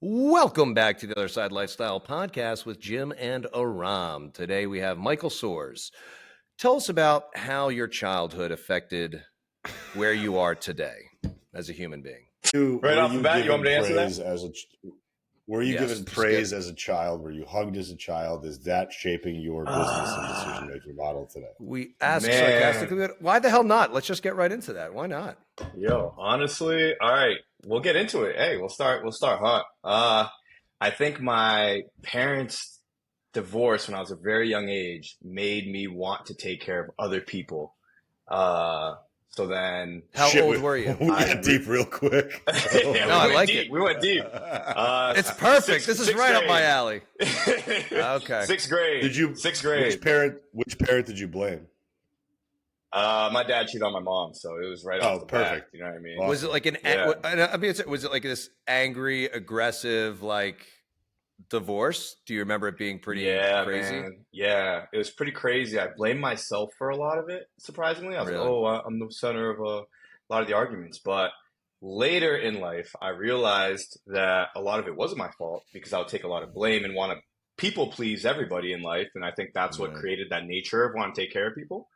Welcome back to the Other Side Lifestyle Podcast with Jim and Aram. Today we have Michael Soares. Tell us about how your childhood affected where you are today as a human being. Right off the bat, you want me to answer that? Were you given praise as a child? Were you hugged as a child? Is that shaping your business and decision-making model today? We ask sarcastically, why the hell not? Let's just get right into that. Why not? Yo, honestly, all right, we'll get into it. Hey, we'll start hot. I think my parents' divorce when I was a very young age made me want to take care of other people. So then, how old were you? We got deep real quick. Yeah, no, I like deep. it. We went deep. It's perfect. This is right up my alley. Okay. Sixth grade. Sixth grade. Which parent did you blame? My dad cheated on my mom, so it was right off the perfect. bat. You know what I mean? Awesome. Was it like was it like this angry, aggressive, like divorce? Do you remember it being pretty crazy? Man. Yeah, it was pretty crazy. I blame myself for a lot of it, surprisingly. I was like, I'm the center of a lot of the arguments. But later in life, I realized that a lot of it wasn't my fault because I would take a lot of blame and want to people please everybody in life. And I think that's what created that nature of wanting to take care of people.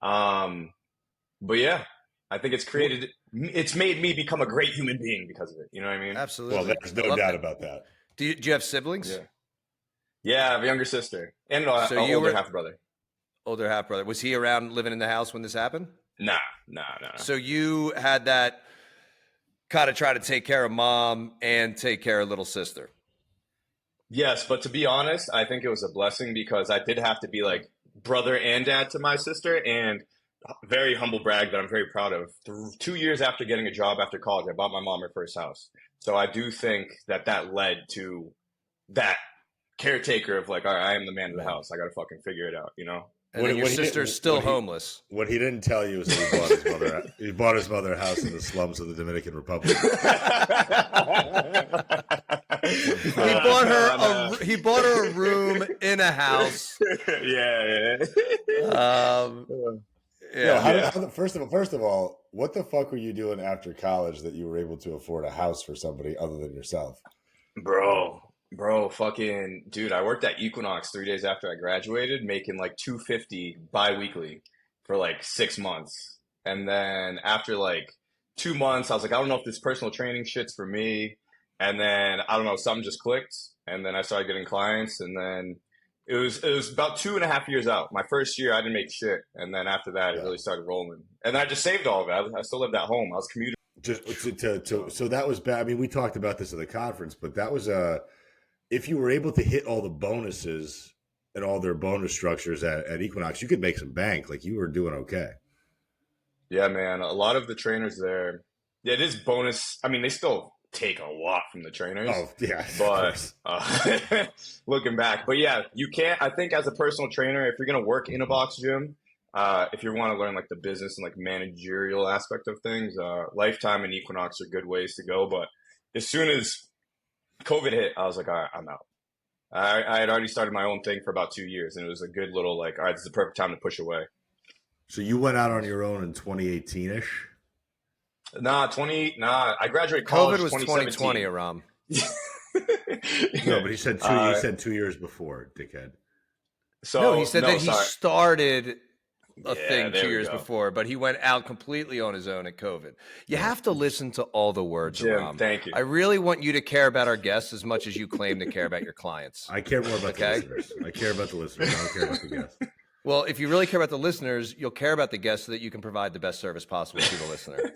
But yeah, I think it's made me become a great human being because of it. You know what I mean? Absolutely. Well, there's no doubt about that. Do you have siblings? Yeah, I have a younger sister and an older half brother. Older half brother. Was he around living in the house when this happened? Nah. So you had that kind of try to take care of mom and take care of little sister. Yes, but to be honest, I think it was a blessing because I did have to be like brother and dad to my sister, and very humble brag that I'm very proud of. 2 years after getting a job after college, I bought my mom her first house. So I do think that led to that caretaker of like, all right, I am the man of the house. I got to fucking figure it out, you know? And then your sister's still homeless. What he didn't tell you is that he bought his mother a house in the slums of the Dominican Republic. He bought her a room in a house. First of all, what the fuck were you doing after college that you were able to afford a house for somebody other than yourself? Bro, fucking dude, I worked at Equinox 3 days after I graduated, making like $250 bi-weekly for like 6 months. And then after like 2 months, I was like, I don't know if this personal training shit's for me. And then I don't know, something just clicked. And then I started getting clients, and then it was about 2.5 years out. My first year, I didn't make shit. And then after that, it really started rolling. And I just saved all of it. I still lived at home. I was commuting. So that was bad. I mean, we talked about this at the conference, but that was if you were able to hit all the bonuses and all their bonus structures at Equinox, you could make some bank. Like, you were doing okay. Yeah, man. A lot of the trainers there, it is bonus. I mean, they still take a lot from the trainers. Oh, yeah. But looking back, but yeah, you can't. I think as a personal trainer, if you're gonna work in a box gym, if you want to learn like the business and like managerial aspect of things, Lifetime and Equinox are good ways to go. But as soon as COVID hit, I was like, all right, I'm out. I had already started my own thing for about 2 years, and it was a good little like, all right, this is the perfect time to push away. So you went out on your own in 2018-ish? I graduated college. COVID was 2020, Aram. No, but he said 2 years before, dickhead. So no, he said that he started a thing 2 years go. before, but he went out completely on his own at COVID. You have to listen to all the words, Jim, Aram. thank you. I really want you to care about our guests as much as you claim to care about your clients. I care more about the listeners. I care about the listeners. I don't care about the guests. Well, if you really care about the listeners, you'll care about the guests so that you can provide the best service possible to the listener.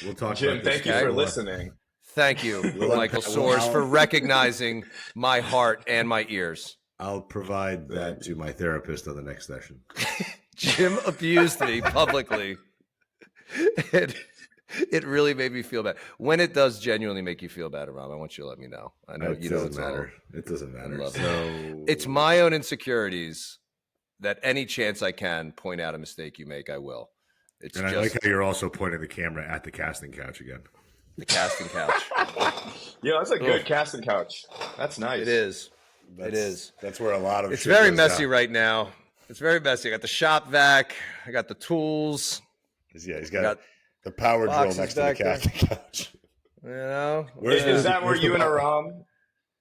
We'll talk Jim, about this. thank you for listening. Thank you, Michael Soares, for recognizing my heart and my ears. I'll provide that to my therapist on the next session. Jim abused me publicly. It really made me feel bad. When it does genuinely make you feel bad, Aram, I want you to let me know. I know you don't matter. It doesn't matter. So it's my own insecurities that any chance I can point out a mistake you make, I will. I like how you're also pointing the camera at the casting couch again. The casting couch. Yeah, that's a good casting couch. That's nice. It is. That's where a lot of it's very messy right now. It's very messy. I got the shop vac. I got the tools. Yeah, he's got the power drill next to the casting couch. You know, Is that where where's the you and ball? Aram?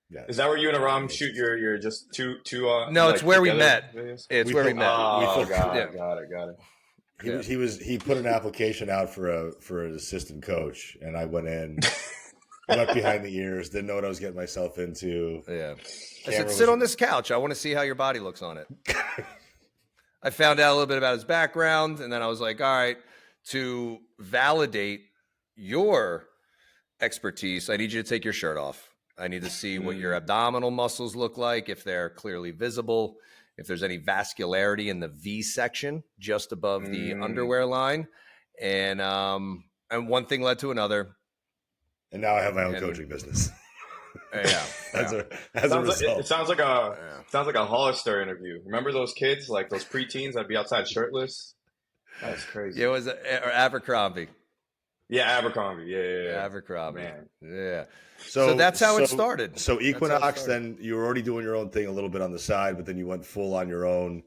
Yeah. Is that where you and Aram shoot your just two no, like it's where we together met. videos? It's We where we thought- met. Oh, thought- Yeah. got it. He put an application out for an assistant coach, and I went in, went behind the ears, didn't know what I was getting myself into. Yeah. I Camera said, sit was- on this couch. I want to see how your body looks on it. I found out a little bit about his background, and then I was like, all right, to validate your expertise, I need you to take your shirt off. I need to see what your abdominal muscles look like, if they're clearly visible, if there's any vascularity in the V section just above the underwear line. And one thing led to another. And now I have my own coaching business. Yeah. As a Sounds result. it sounds like a Hollister interview. Remember those kids, like those preteens that'd be outside shirtless? That's crazy. Yeah, it was or Abercrombie. Yeah, Abercrombie. Yeah. Abercrombie. Man. Yeah. So that's how it started. So That's how it Equinox, started. then you were already doing your own thing a little bit on the side, but then you went full on your own.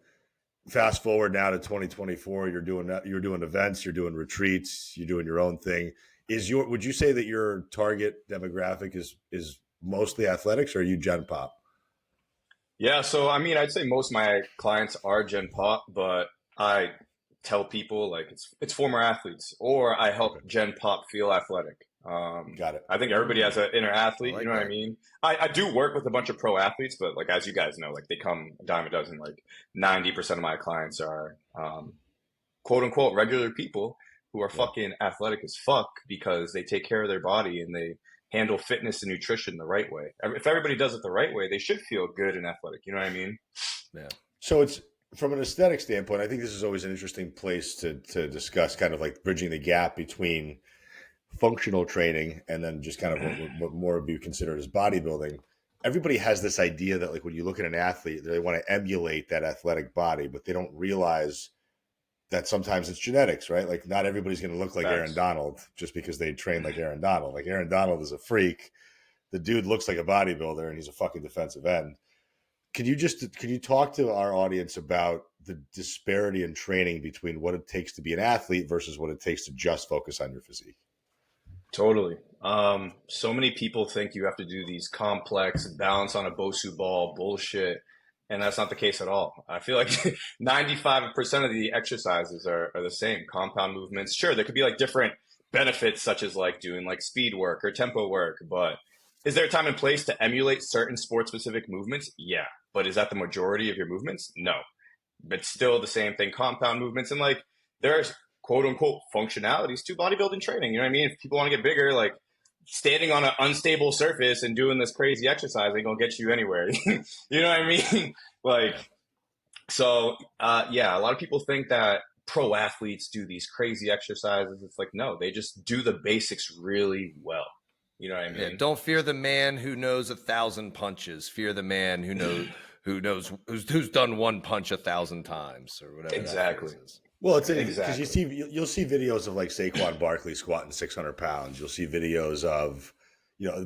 Fast forward now to 2024, you're doing events, you're doing retreats, you're doing your own thing. Would you say that your target demographic is mostly athletics, or are you Gen Pop? Yeah, so I mean, I'd say most of my clients are Gen Pop, but I tell people like it's former athletes, or I help Gen Pop feel athletic. Got it. I think everybody has an inner athlete. I like You know what I that. mean? I do work with a bunch of pro athletes, but like as you guys know, like they come a dime a dozen. Like 90% of my clients are quote unquote regular people who are fucking athletic as fuck because they take care of their body and they handle fitness and nutrition the right way. If everybody does it the right way, they should feel good and athletic. You know what I mean? Yeah. So it's from an aesthetic standpoint, I think this is always an interesting place to discuss kind of like bridging the gap between functional training and then just kind of what more would be considered as bodybuilding. Everybody has this idea that like when you look at an athlete, they want to emulate that athletic body, but they don't realize that sometimes it's genetics, right? Like not everybody's going to look like Aaron Donald just because they train like Aaron Donald. Like Aaron Donald is a freak. The dude looks like a bodybuilder and he's a fucking defensive end. Can you talk to our audience about the disparity in training between what it takes to be an athlete versus what it takes to just focus on your physique? Totally. So many people think you have to do these complex balance on a Bosu ball bullshit, and that's not the case at all. I feel like 95% of the exercises are the same, compound movements. Sure, there could be like different benefits, such as like doing like speed work or tempo work, but is there a time and place to emulate certain sport-specific movements? Yeah. But is that the majority of your movements? No. But still the same thing, compound movements. And like there's quote unquote functionalities to bodybuilding training. You know what I mean? If people want to get bigger, like standing on an unstable surface and doing this crazy exercise ain't gonna get you anywhere. You know what I mean? Like, so yeah, a lot of people think that pro athletes do these crazy exercises. It's like, no, they just do the basics really well. You know what I mean? Yeah, don't fear the man who knows 1,000 punches. Fear the man who's done one punch 1,000 times or whatever. Exactly. That phrase is. Well, it's because you'll see videos of like Saquon Barkley squatting 600 pounds. You'll see videos of,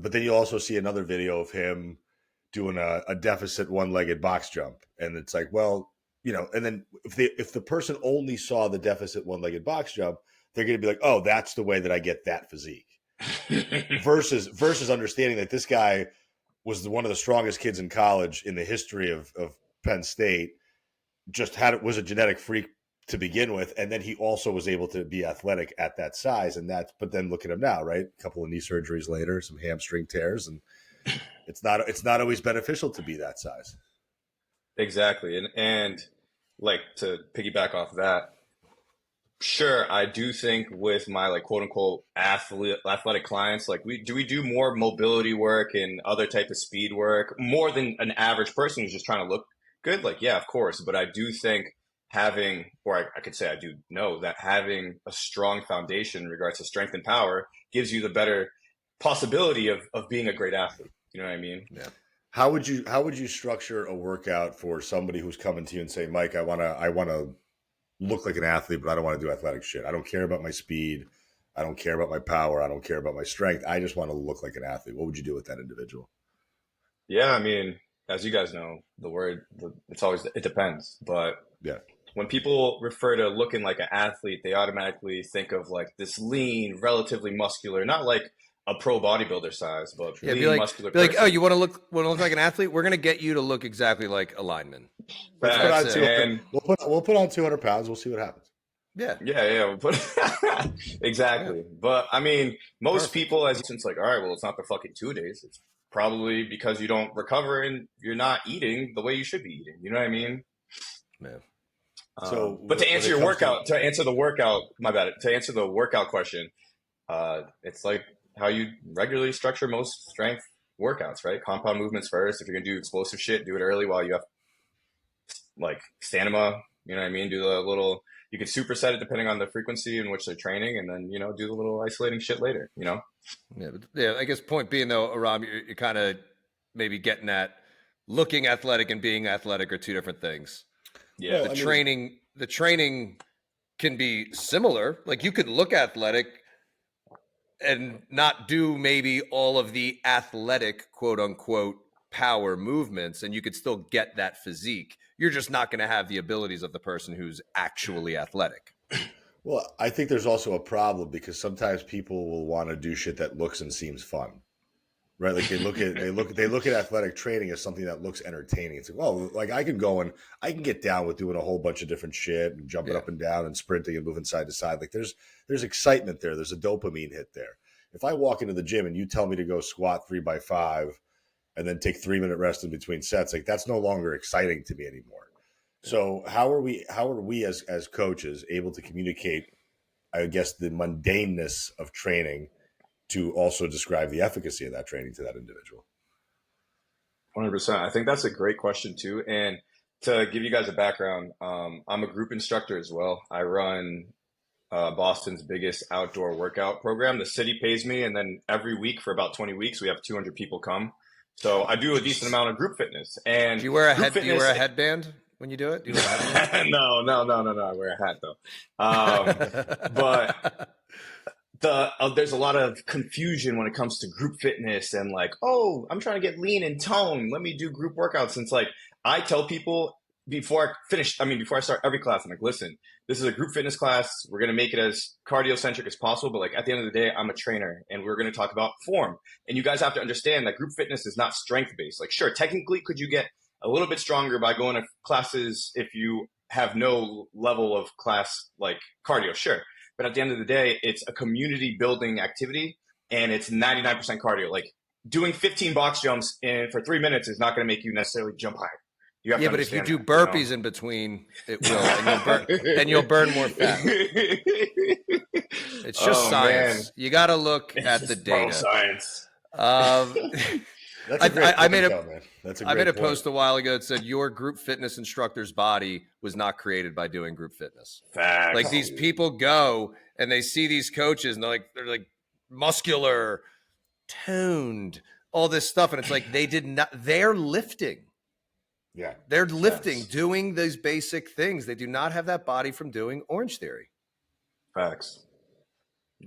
but then you'll also see another video of him doing a deficit one-legged box jump, and it's like, well, and then if the person only saw the deficit one-legged box jump, they're going to be like, oh, that's the way that I get that physique. versus understanding that this guy was one of the strongest kids in college in the history of Penn State, was a genetic freak to begin with, and then he also was able to be athletic at that size, but then look at him now, right? A couple of knee surgeries later, some hamstring tears, and it's not always beneficial to be that size. Exactly. And like to piggyback off that, sure, I do think with my like quote unquote athletic clients, like we do more mobility work and other type of speed work more than an average person who's just trying to look good. Like, yeah, of course. But I do think I could say I do know that having a strong foundation in regards to strength and power gives you the better possibility of being a great athlete. You know what I mean? Yeah. How would you structure a workout for somebody who's coming to you and say, Mike, I want to look like an athlete, but I don't want to do athletic shit. I don't care about my speed. I don't care about my power. I don't care about my strength. I just want to look like an athlete. What would you do with that individual? Yeah, I mean, as you guys know, it depends. But yeah, when people refer to looking like an athlete, they automatically think of like this lean, relatively muscular, not like a pro bodybuilder size, but Yeah, lean, muscular be like, person. oh, you want to look like an athlete? We're gonna get you to look exactly like a lineman. Let's put on Facts, 200. and We'll put on 200 pounds. We'll see what happens. Yeah. yeah, exactly. Yeah. But I mean, most Perfect. people, as it's like, all right, well, it's not the fucking 2 days. It's probably because you don't recover and you're not eating the way you should be eating. You know what I mean? Man. So, but to answer your workout, to, to answer the workout, my bad. To answer the workout question, it's like how you regularly structure most strength workouts, right? Compound movements first. If you're gonna do explosive shit, do it early while you have like stamina. You know what I mean? Do the little. You can superset it depending on the frequency in which they're training, and then do the little isolating shit later. Yeah. I guess point being though, Aram, you're kind of maybe getting at looking athletic and being athletic are two different things. Yeah. Well, the training can be similar. Like you could look athletic and not do maybe all of the athletic quote unquote power movements, and you could still get that physique. You're just not going to have the abilities of the person who's actually athletic. Well, I think there's also a problem because sometimes people will want to do shit that looks and seems fun. Right, like they look at athletic training as something that looks entertaining. It's like, well, like I can get down with doing a whole bunch of different shit and jumping up and down and sprinting and moving side to side. Like there's excitement there. There's a dopamine hit there. If I walk into the gym and you tell me to go squat 3x5 and then take 3-minute rest in between sets, like that's no longer exciting to me anymore. So how are we as coaches able to communicate, I guess, the mundaneness of training to also describe the efficacy of that training to that individual? 100%. I think that's a great question too. And to give you guys a background, I'm a group instructor as well. I run Boston's biggest outdoor workout program. The city pays me, and then every week for about 20 weeks, we have 200 people come. So I do a decent amount of group fitness. And do you wear a headband when you do it? Do you wear a headband? No. I wear a hat though. But there's a lot of confusion when it comes to group fitness and like, oh, I'm trying to get lean and tone. Let me do group workouts. And it's like, I tell people before I start every class, I'm like, listen, this is a group fitness class. We're going to make it as cardio-centric as possible. But like at the end of the day, I'm a trainer and we're going to talk about form. And you guys have to understand that group fitness is not strength-based. Like, sure, technically, could you get a little bit stronger by going to classes if you have no level of class like cardio? Sure. But at the end of the day, it's a community building activity and it's 99% cardio. Like doing 15 box jumps for 3 minutes is not going to make you necessarily jump higher. But if you do burpees in between, it will, and you'll burn more fat. It's just science. Man. You got to look at the data. Science. That's a great I made a point. post a while ago that said your group fitness instructor's body was not created by doing group fitness. Facts. Like these people go and they see these coaches and they're like muscular, toned, all this stuff, and it's like they're lifting. Yeah. They're lifting, doing these basic things. They do not have that body from doing Orange Theory. Facts.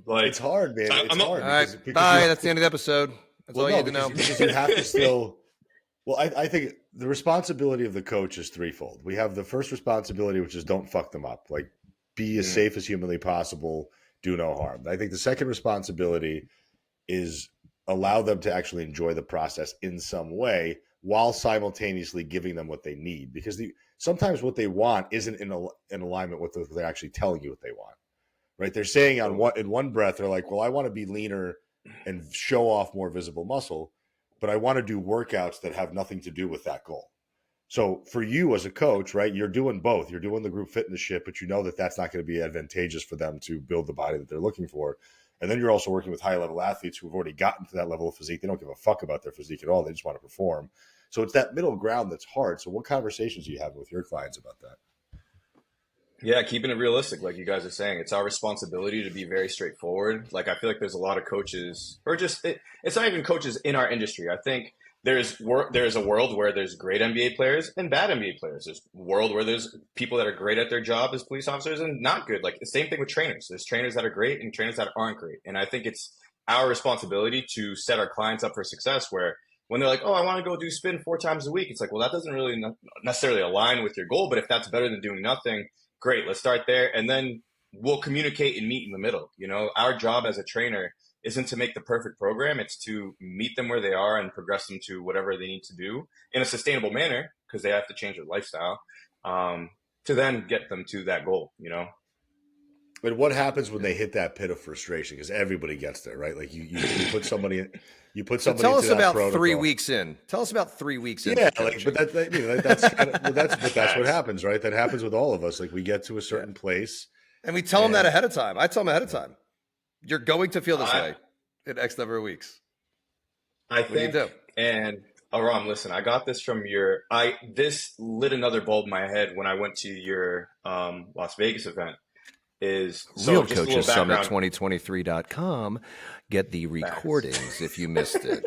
Like, it's hard, man. It's hard. All right, bye. That's the end of the episode. That's all you need to know. Because you have to still. Well, I think the responsibility of the coach is threefold. We have the first responsibility, which is don't fuck them up. Like, be as safe as humanly possible. Do no harm. I think the second responsibility is allow them to actually enjoy the process in some way while simultaneously giving them what they need. Because sometimes what they want isn't in alignment with what they're actually telling you what they want. Right? They're saying in one breath, they're like, well, I want to be leaner and show off more visible muscle, but I want to do workouts that have nothing to do with that goal. So for you as a coach, right, you're doing both. You're doing the group fitness shit, but you know that that's not going to be advantageous for them to build the body that they're looking for. And then you're also working with high-level athletes who have already gotten to that level of physique. They don't give a fuck about their physique at all. They just want to perform. So it's that middle ground that's hard. So what conversations do you have with your clients about that? Yeah, keeping it realistic, like you guys are saying, it's our responsibility to be very straightforward. Like, I feel like there's a lot of coaches, or just it's not even coaches in our industry. I think there's a world where there's great NBA players and bad NBA players. There's a world where there's people that are great at their job as police officers and not good. Like the same thing with trainers. There's trainers that are great and trainers that aren't great. And I think it's our responsibility to set our clients up for success where when they're like, oh, I want to go do spin 4 times a week. It's like, well, that doesn't really necessarily align with your goal. But if that's better than doing nothing, great. Let's start there. And then we'll communicate and meet in the middle. You know, our job as a trainer isn't to make the perfect program. It's to meet them where they are and progress them to whatever they need to do in a sustainable manner, because they have to change their lifestyle, to then get them to that goal, you know? But what happens when they hit that pit of frustration? Because everybody gets there, right? Like you put somebody in, So tell us into that about protocol. 3 weeks in. Tell us about 3 weeks in. Yeah, like, but that's kind of, well, that's what happens, right? That happens with all of us. Like we get to a certain place, and we tell them that ahead of time. I tell them ahead of time. You're going to feel this way in X number of weeks. I think, and Aram, listen, I got this from this lit another bulb in my head when I went to your Las Vegas event. Real Coaches Summit 2023.com. Get the recordings if you missed it.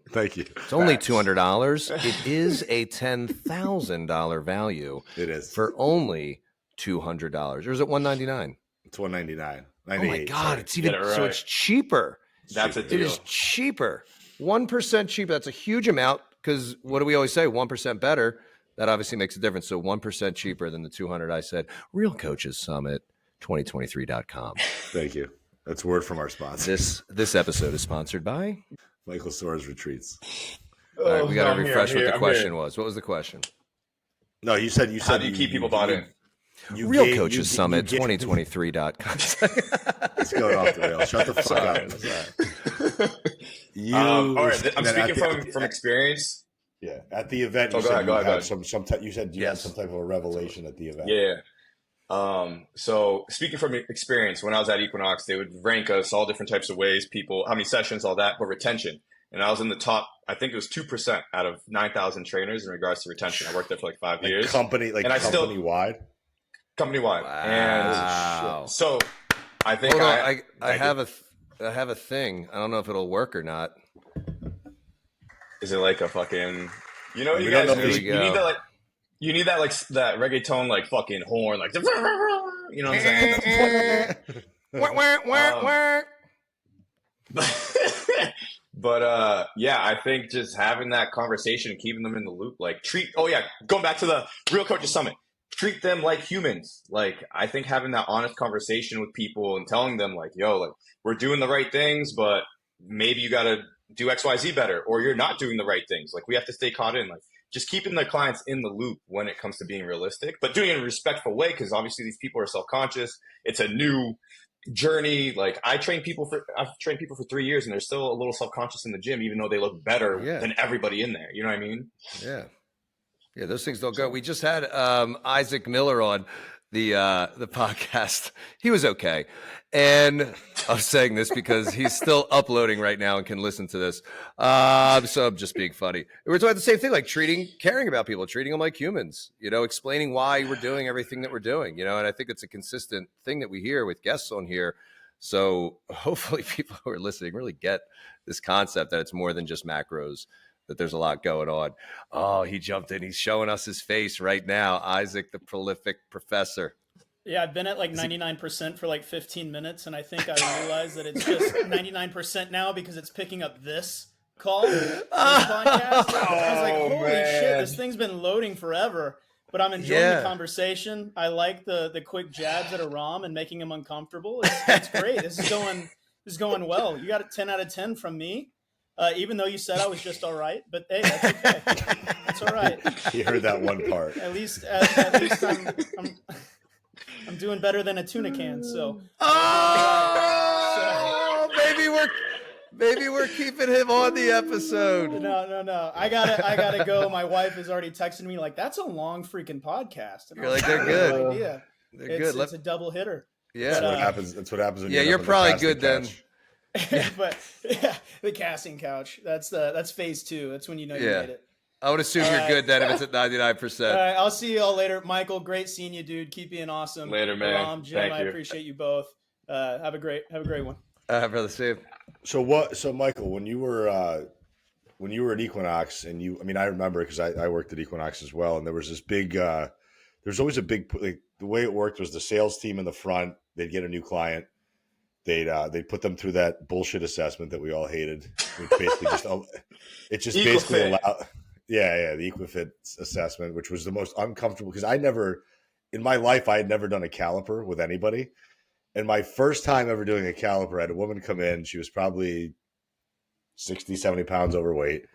Thank you. It's only $200. It is a $10,000 value. It is for only $200. Or is it $199? It's $199. Oh my God! It's even so. It's cheaper. That's a deal. It is cheaper. 1% cheaper. That's a huge amount. Because what do we always say? 1% better. That obviously makes a difference. So 1% cheaper than the $200. I said. Real Coaches Summit 2023.com. Thank you. That's word from our sponsor. This episode is sponsored by Michael Soares Retreats. All right, we got to refresh what the question was. What was the question? No, you said. How do you keep people bought in? Real Coaches Summit 2023.com. It's going off the rails. Shut the fuck up. All right, I'm speaking from experience. Yeah, at the event, you said you had some you said you had some type of a revelation at the event. Yeah. So speaking from experience, when I was at Equinox, they would rank us all different types of ways, people, how many sessions, all that, but retention. And I was in the top, I think it was 2% out of 9,000 trainers in regards to retention. I worked there for like 5 years. Company-wide? Company-wide. Wow. And so I think I have a thing. I don't know if it'll work or not. Is it like a fucking, you know, you guys, you need that like, you need that like that reggaeton like fucking horn, like, you know what I'm saying? But yeah, I think just having that conversation and keeping them in the loop, like going back to the Real Coaches Summit, treat them like humans. Like I think having that honest conversation with people and telling them like, yo, like we're doing the right things, but maybe you got to do XYZ better, or you're not doing the right things. Like we have to stay caught in, like just keeping the clients in the loop when it comes to being realistic, but doing it in a respectful way. Cause obviously these people are self-conscious. It's a new journey. Like I've trained people for 3 years and they're still a little self-conscious in the gym, even though they look better than everybody in there. You know what I mean? Yeah. Yeah. Those things don't go. We just had Isaac Miller on the podcast. He was okay. And I'm saying this because he's still uploading right now and can listen to this. So I'm just being funny. We're talking about the same thing, like caring about people, treating them like humans, you know, explaining why we're doing everything that we're doing, you know, and I think it's a consistent thing that we hear with guests on here. So hopefully people who are listening really get this concept that it's more than just macros, that there's a lot going on. Oh, he jumped in. He's showing us his face right now. Isaac, the prolific professor. Yeah, I've been at like 99% for like 15 minutes, and I think I realized that it's just 99% now because it's picking up this call, this podcast. I was like, holy shit, this thing's been loading forever, but I'm enjoying the conversation. I like the quick jabs at Aram and making him uncomfortable. It's great. This is going well. You got a 10 out of 10 from me. Even though you said I was just all right, but hey, that's okay. That's all right. You heard that one part. At least I'm doing better than a tuna can. So, maybe we're keeping him on the episode. No. I gotta go. My wife has already texted me like, "That's a long freaking podcast." And you're like, "They're good. Idea. They're good. It's a double hitter." Yeah, that's what happens. That's what happens. When you're probably good then. But yeah, the casting couch. That's phase 2. That's when you know you made it. I would assume you're good then if it's at 99%. All right, I'll see you all later. Michael, great seeing you, dude. Keep being awesome. Later, man. Jim, Thank I you. appreciate you both. Have a great one. Brother Steve. So Michael, when you were at Equinox, and I remember because I worked at Equinox as well, and there was this big, there's always a big, like the way it worked was the sales team in the front, they'd get a new client. They'd put them through that bullshit assessment that we all hated. Which basically basically allowed, the EquiFit assessment, which was the most uncomfortable because in my life I had never done a caliper with anybody, And my first time ever doing a caliper, I had a woman come in. She was probably 60, 70 pounds overweight.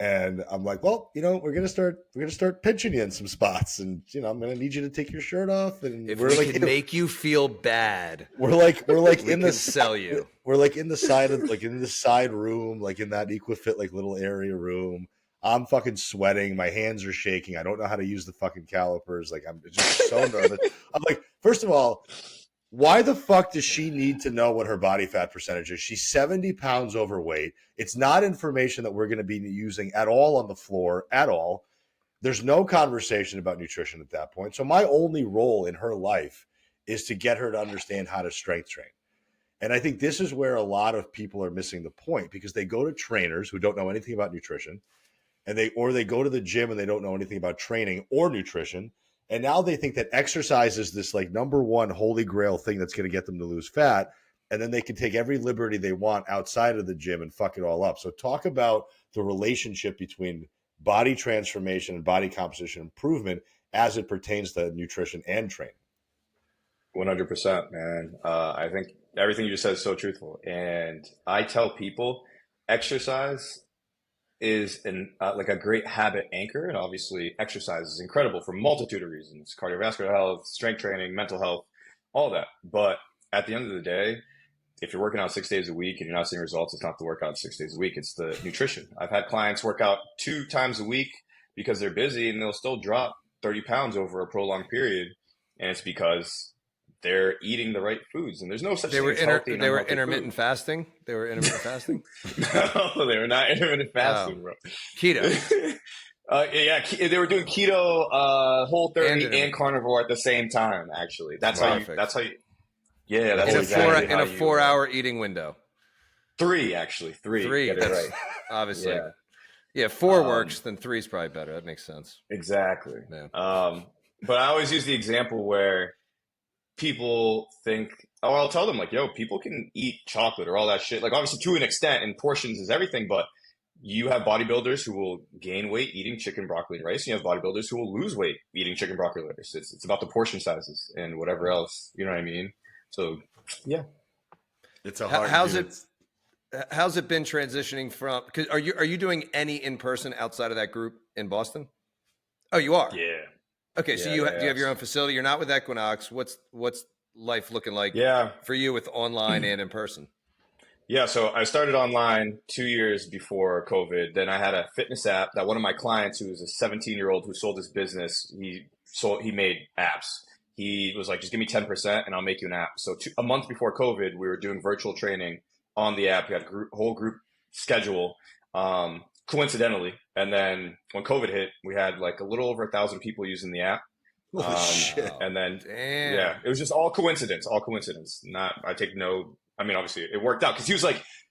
And I'm like, well, we're gonna start pinching you in some spots, and I'm gonna need you to take your shirt off. And If we're we like, can make you feel bad, we're like we in can the sell you. We're like in the side of in the side room, like in that Equifit like little area room. I'm fucking sweating. My hands are shaking. I don't know how to use the fucking calipers. Like I'm just so nervous. I'm like, first of all, why the fuck does she need to know what her body fat percentage is? She's 70 pounds overweight. It's not information that we're going to be using at all on the floor at all. There's no conversation about nutrition at that point. So my only role in her life is to get her to understand how to strength train. And I think this is where a lot of people are missing the point, because they go to trainers who don't know anything about nutrition, and they go to the gym and they don't know anything about training or nutrition. And now they think that exercise is this like number one holy grail thing that's going to get them to lose fat. And then they can take every liberty they want outside of the gym and fuck it all up. So talk about the relationship between body transformation and body composition improvement as it pertains to nutrition and training. 100%, man. I think everything you just said is so truthful. And I tell people exercise is like a great habit anchor. And obviously exercise is incredible for a multitude of reasons: cardiovascular health, strength training, mental health, all that. But at the end of the day, if you're working out 6 days a week and you're not seeing results, it's not the workout 6 days a week. It's the nutrition. I've had clients work out 2 times a week because they're busy, and they'll still drop 30 pounds over a prolonged period. And it's because they're eating the right foods, and there's no such thing as healthy and They were unhealthy intermittent food. fasting. They were intermittent fasting. No, they were not intermittent fasting, bro. Keto. Yeah, they were doing keto, Whole 30 and carnivore at the same time. Actually, that's how you. That's how you. Yeah, that's exactly in a 4-hour eating window. 3, actually, 3. Get it right. Obviously, yeah. 4 works. Then 3 is probably better. That makes sense. Exactly. Yeah. But I always use the example where people think, oh, I'll tell them like, yo, people can eat chocolate or all that shit. Like, obviously to an extent, and portions is everything, but you have bodybuilders who will gain weight eating chicken, broccoli, and rice. And you have bodybuilders who will lose weight eating chicken, broccoli, and rice. It's about the portion sizes and whatever else. You know what I mean? So, yeah. It's a hard. How's it been transitioning from? Because are you doing any in person outside of that group in Boston? Oh, you are. Yeah. Okay, so do you have your own facility? You're not with Equinox. What's life looking like for you with online and in person? Yeah, so I started online 2 years before COVID. Then I had a fitness app that one of my clients, who was a 17-year-old who sold his business, he made apps. He was like, just give me 10% and I'll make you an app. So a month before COVID, we were doing virtual training on the app. We had a whole group schedule, coincidentally. And then when COVID hit, we had like a little over 1,000 people using the app. Holy shit. And then, Damn. it was just all coincidence. I mean, obviously it worked out, because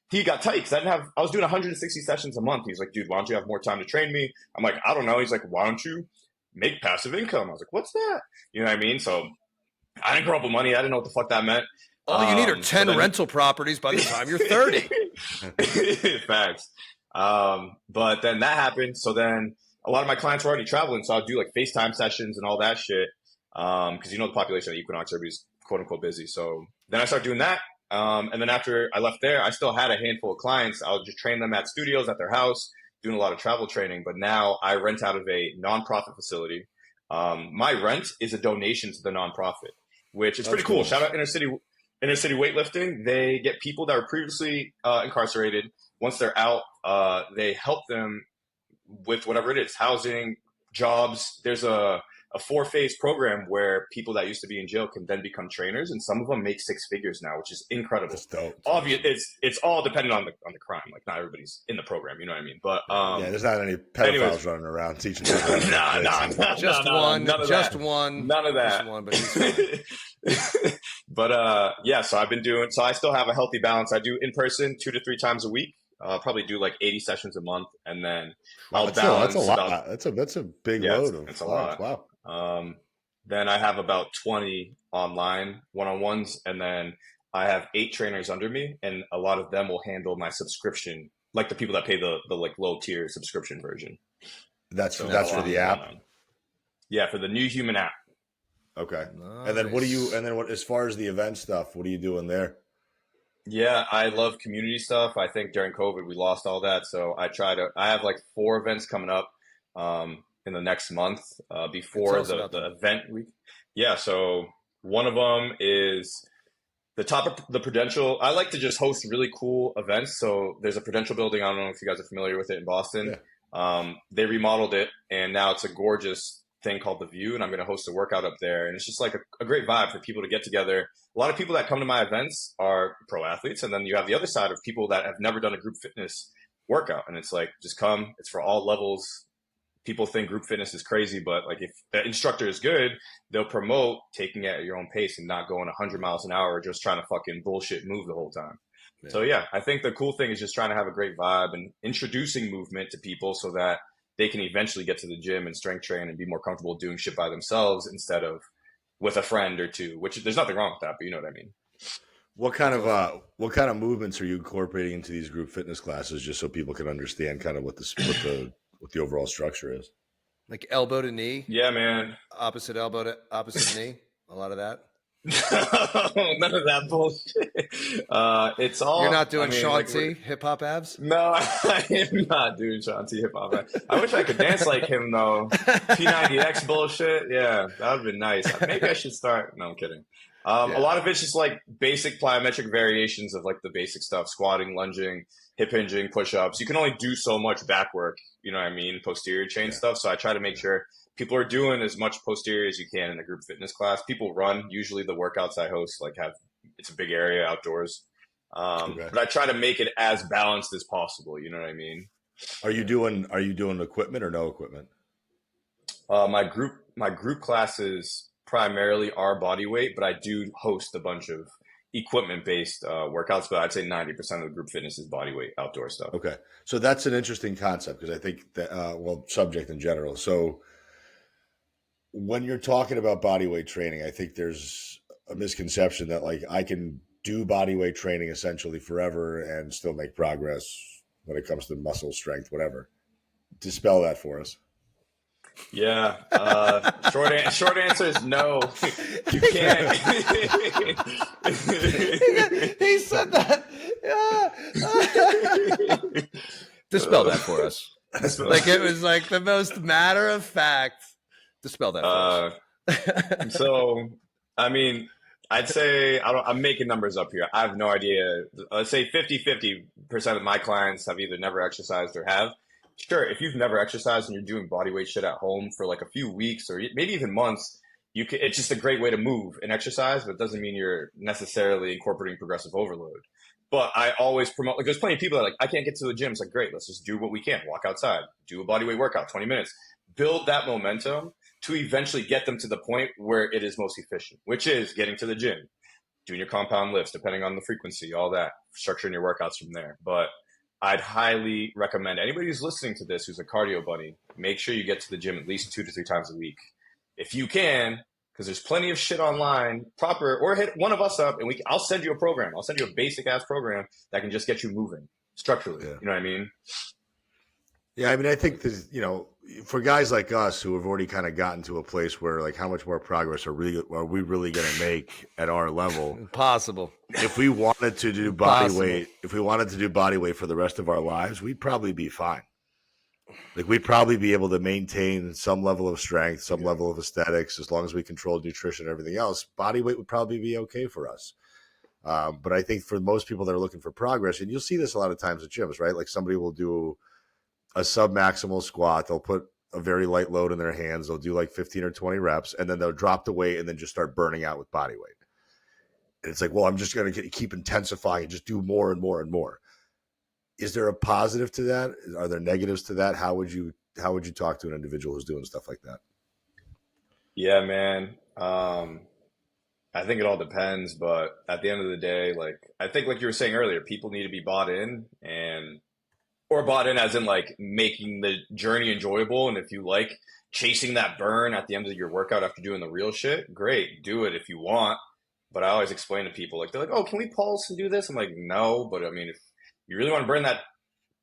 he got tight, because I was doing 160 sessions a month. He's like, dude, why don't you have more time to train me? I'm like, I don't know. He's like, why don't you make passive income? I was like, what's that? You know what I mean? So I didn't grow up with money. I didn't know what the fuck that meant. All you need are 10 rental properties by the time you're 30. Facts. But then that happened. So then a lot of my clients were already traveling. So I'd do like FaceTime sessions and all that shit. Because the population at Equinox, everybody's quote unquote busy. So then I started doing that. And then after I left there, I still had a handful of clients. I would just train them at studios at their house, doing a lot of travel training. But now I rent out of a nonprofit facility. My rent is a donation to the nonprofit, which is pretty cool. Shout out Inner City Weightlifting. They get people that were previously incarcerated. Once they're out, they help them with whatever it is, housing, jobs. There's a 4-phase program where people that used to be in jail can then become trainers, and some of them make 6 figures now, which is incredible. That's dope. Obviously, it's all dependent on the crime. Like, not everybody's in the program, you know what I mean? But there's not any pedophiles running around teaching. Just one. None of that. Just one, but he's fine. But so I've been doing. So I still have a healthy balance. I do in person 2 to 3 times a week. Probably do like 80 sessions a month, and then I'll balance. That's a lot. That's a big load. It's a lot. Wow. Then I have about 20 online one-on-ones, and then I have 8 trainers under me, and a lot of them will handle my subscription, like the people that pay the like low tier subscription version. That's for the app. Yeah, for the New Human app. Okay. And then what, as far as the event stuff, what are you doing there? Yeah, I love community stuff. I think during COVID we lost all that, so I have like 4 events coming up in the next month Tell before us about the them. event week. Yeah, so one of them is the top of the Prudential. I like to just host really cool events. So there's a Prudential building. I don't know if you guys are familiar with it in Boston. Yeah. They remodeled it, and now it's a gorgeous thing called The View, and I'm going to host a workout up there. And it's just like a great vibe for people to get together. A lot of people that come to my events are pro athletes, and then you have the other side of people that have never done a group fitness workout, and it's like, just come. It's for all levels. People think group fitness is crazy, but like if the instructor is good, they'll promote taking it at your own pace and not going 100 miles an hour, just trying to fucking bullshit move the whole time. Yeah. So yeah, I think the cool thing is just trying to have a great vibe and introducing movement to people so that they can eventually get to the gym and strength train and be more comfortable doing shit by themselves instead of with a friend or two, which there's nothing wrong with that, but you know what I mean? What kind of movements are you incorporating into these group fitness classes, just so people can understand kind of what the overall structure is? Like elbow to knee, Yeah, man. opposite elbow to opposite knee. A lot of that. None of that bullshit. It's all. You're not doing I mean, Shaun like, T hip hop abs. No, I am not doing Shaun T hip hop. I wish I could dance like him though. P90X bullshit. Yeah, that would have been nice. Maybe I should start. No, I'm kidding. A lot of it's just like basic plyometric variations of like the basic stuff: squatting, lunging, hip hinging, push-ups. You can only do so much back work. You know what I mean? Posterior chain stuff. So I try to make sure people are doing as much posterior as you can in a group fitness class. People run. Usually the workouts I host it's a big area outdoors. But I try to make it as balanced as possible. You know what I mean? Are you doing equipment or no equipment? My group classes primarily are body weight, but I do host a bunch of equipment based workouts. But I'd say 90% of the group fitness is body weight outdoor stuff. Okay, so that's an interesting concept because I think that subject in general. So when you're talking about body weight training, I think there's a misconception that like I can do body weight training essentially forever and still make progress when it comes to muscle strength, whatever. Dispel that for us. Yeah. Short answer is no. You can't. He said that. Yeah. Dispel that for us. Like it was like the most matter of fact. Dispel that for us. So, I mean, I'd say I'm making numbers up here. I have no idea. Let's say 50% of my clients have either never exercised or have. Sure, if you've never exercised and you're doing body weight shit at home for like a few weeks or maybe even months, it's just a great way to move and exercise, but it doesn't mean you're necessarily incorporating progressive overload. But I always promote, like there's plenty of people that are like, I can't get to the gym. It's like, great, let's just do what we can. Walk outside, do a body weight workout, 20 minutes. Build that momentum to eventually get them to the point where it is most efficient, which is getting to the gym, doing your compound lifts, depending on the frequency, all that, structuring your workouts from there. But I'd highly recommend anybody who's listening to this who's a cardio bunny, make sure you get to the gym at least 2 to 3 times a week. If you can, because there's plenty of shit online, or hit one of us up and I'll send you a program. I'll send you a basic ass program that can just get you moving structurally. Yeah. You know what I mean? Yeah, I mean, I think this, for guys like us who have already kind of gotten to a place where like how much more progress are we really going to make at our level? Impossible. If we wanted to do body weight for the rest of our lives, we'd probably be fine. Like we'd probably be able to maintain some level of strength, some level of aesthetics, as long as we control nutrition and everything else. Body weight would probably be okay for us. But I think for most people that are looking for progress, and you'll see this a lot of times at gyms, right? Like somebody will do a sub-maximal squat. They'll put a very light load in their hands. They'll do like 15 or 20 reps, and then they'll drop the weight and then just start burning out with body weight. And it's like, well, I'm just going to keep intensifying and just do more and more and more. Is there a positive to that? Are there negatives to that? How would you talk to an individual who's doing stuff like that? Yeah, man. I think it all depends, but at the end of the day, like I think like you were saying earlier, people need to be bought in or bought in as in like making the journey enjoyable. And if you like chasing that burn at the end of your workout after doing the real shit, great, do it if you want. But I always explain to people, like, they're like, oh, can we pulse and do this? I'm like, no, but I mean, if you really want to burn that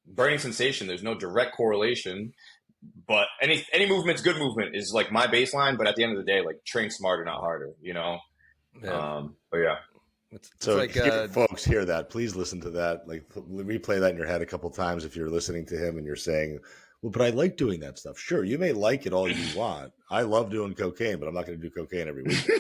burning sensation, there's no direct correlation. But any movement's good movement is like my baseline. But at the end of the day, like train smarter, not harder. You know. Yeah. But yeah. It's So, like folks, hear that. Please listen to that. Like, replay that in your head a couple times if you're listening to him and you're saying, well, but I like doing that stuff. Sure, you may like it all you want. I love doing cocaine, but I'm not going to do cocaine every week.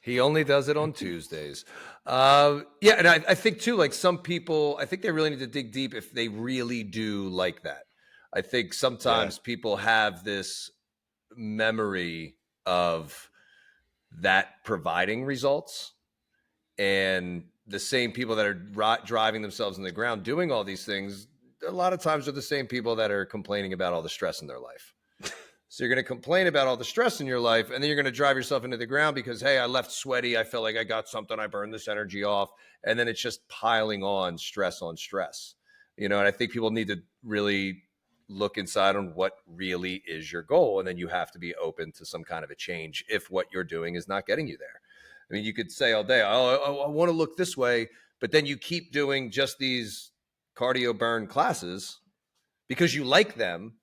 he only does it on Tuesdays. Yeah, and I think too, like some people, I think they really need to dig deep if they really do like that. I think sometimes people have this memory of that providing results, and the same people that are driving themselves in the ground doing all these things a lot of times are the same people that are complaining about all the stress in their life. So you're going to complain about all the stress in your life, and then you're going to drive yourself into the ground because, hey, I left sweaty, I felt like I got something, I burned this energy off, and then it's just piling on stress, and I think people need to really look inside on what really is your goal. And then you have to be open to some kind of a change if what you're doing is not getting you there. I mean, you could say all day, oh, I want to look this way, but then you keep doing just these cardio burn classes because you like them.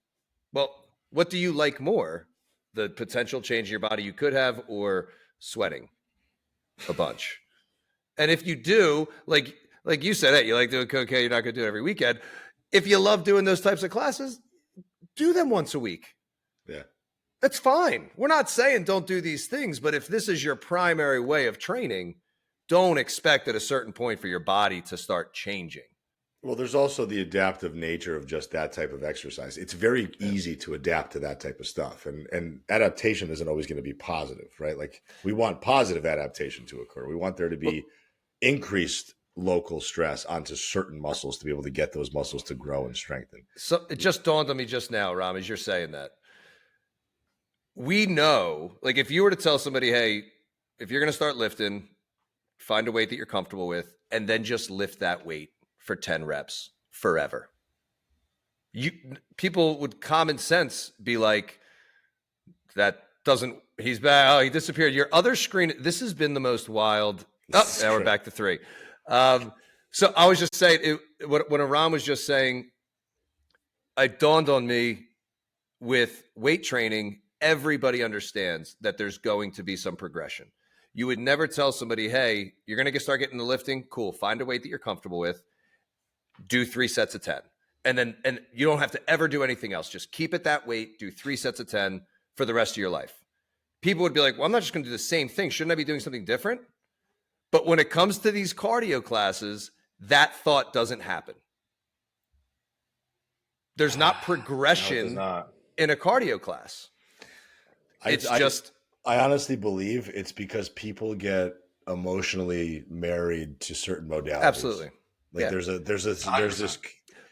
Well, what do you like more? The potential change in your body you could have, or sweating a bunch? And if you do, like you said, hey, you like doing cocaine, you're not going to do it every weekend. If you love doing those types of classes, do them once a week. Yeah. That's fine. We're not saying don't do these things, but if this is your primary way of training, don't expect at a certain point for your body to start changing. Well, there's also the adaptive nature of just that type of exercise. It's very easy to adapt to that type of stuff. And adaptation isn't always going to be positive, right? Like we want positive adaptation to occur. We want there to be increased local stress onto certain muscles to be able to get those muscles to grow and strengthen. So it just dawned on me just now, Ram, as you're saying that. We know, like if you were to tell somebody, hey, if you're going to start lifting, find a weight that you're comfortable with, and then just lift that weight for 10 reps forever. People with common sense be like, he's back. Oh, he disappeared. Your other screen, this has been the most wild. Oh, now we're back to 3. So I was just saying, when Aram was just saying, it dawned on me with weight training, everybody understands that there's going to be some progression. You would never tell somebody, hey, you're going to start getting the lifting. Cool. Find a weight that you're comfortable with. Do 3 sets of 10. And you don't have to ever do anything else. Just keep it that weight. Do 3 sets of 10 for the rest of your life. People would be like, well, I'm not just going to do the same thing. Shouldn't I be doing something different? But when it comes to these cardio classes, that thought doesn't happen. There's not progression in a cardio class. I honestly believe it's because people get emotionally married to certain modalities. Absolutely. Like there's this.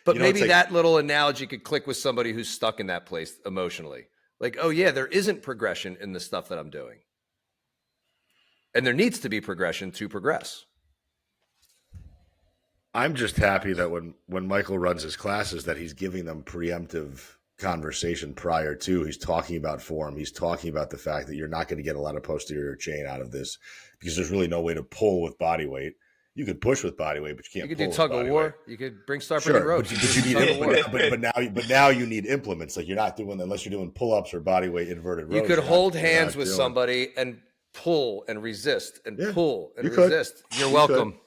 But maybe that little analogy could click with somebody who's stuck in that place emotionally. Like, oh yeah, there isn't progression in the stuff that I'm doing. And there needs to be progression to progress. I'm just happy that when Michael runs his classes that he's giving them preemptive conversation prior to. He's talking about form. He's talking about the fact that you're not going to get a lot of posterior chain out of this because there's really no way to pull with body weight. You could push with body weight, but you can't. You pull could do tug of war. Weight. You could start bringing ropes. But you need but now you need implements. Like you're not doing unless you're doing pull-ups or body weight inverted rows. You could hold hands with somebody and pull and resist and pull and resist. You're welcome.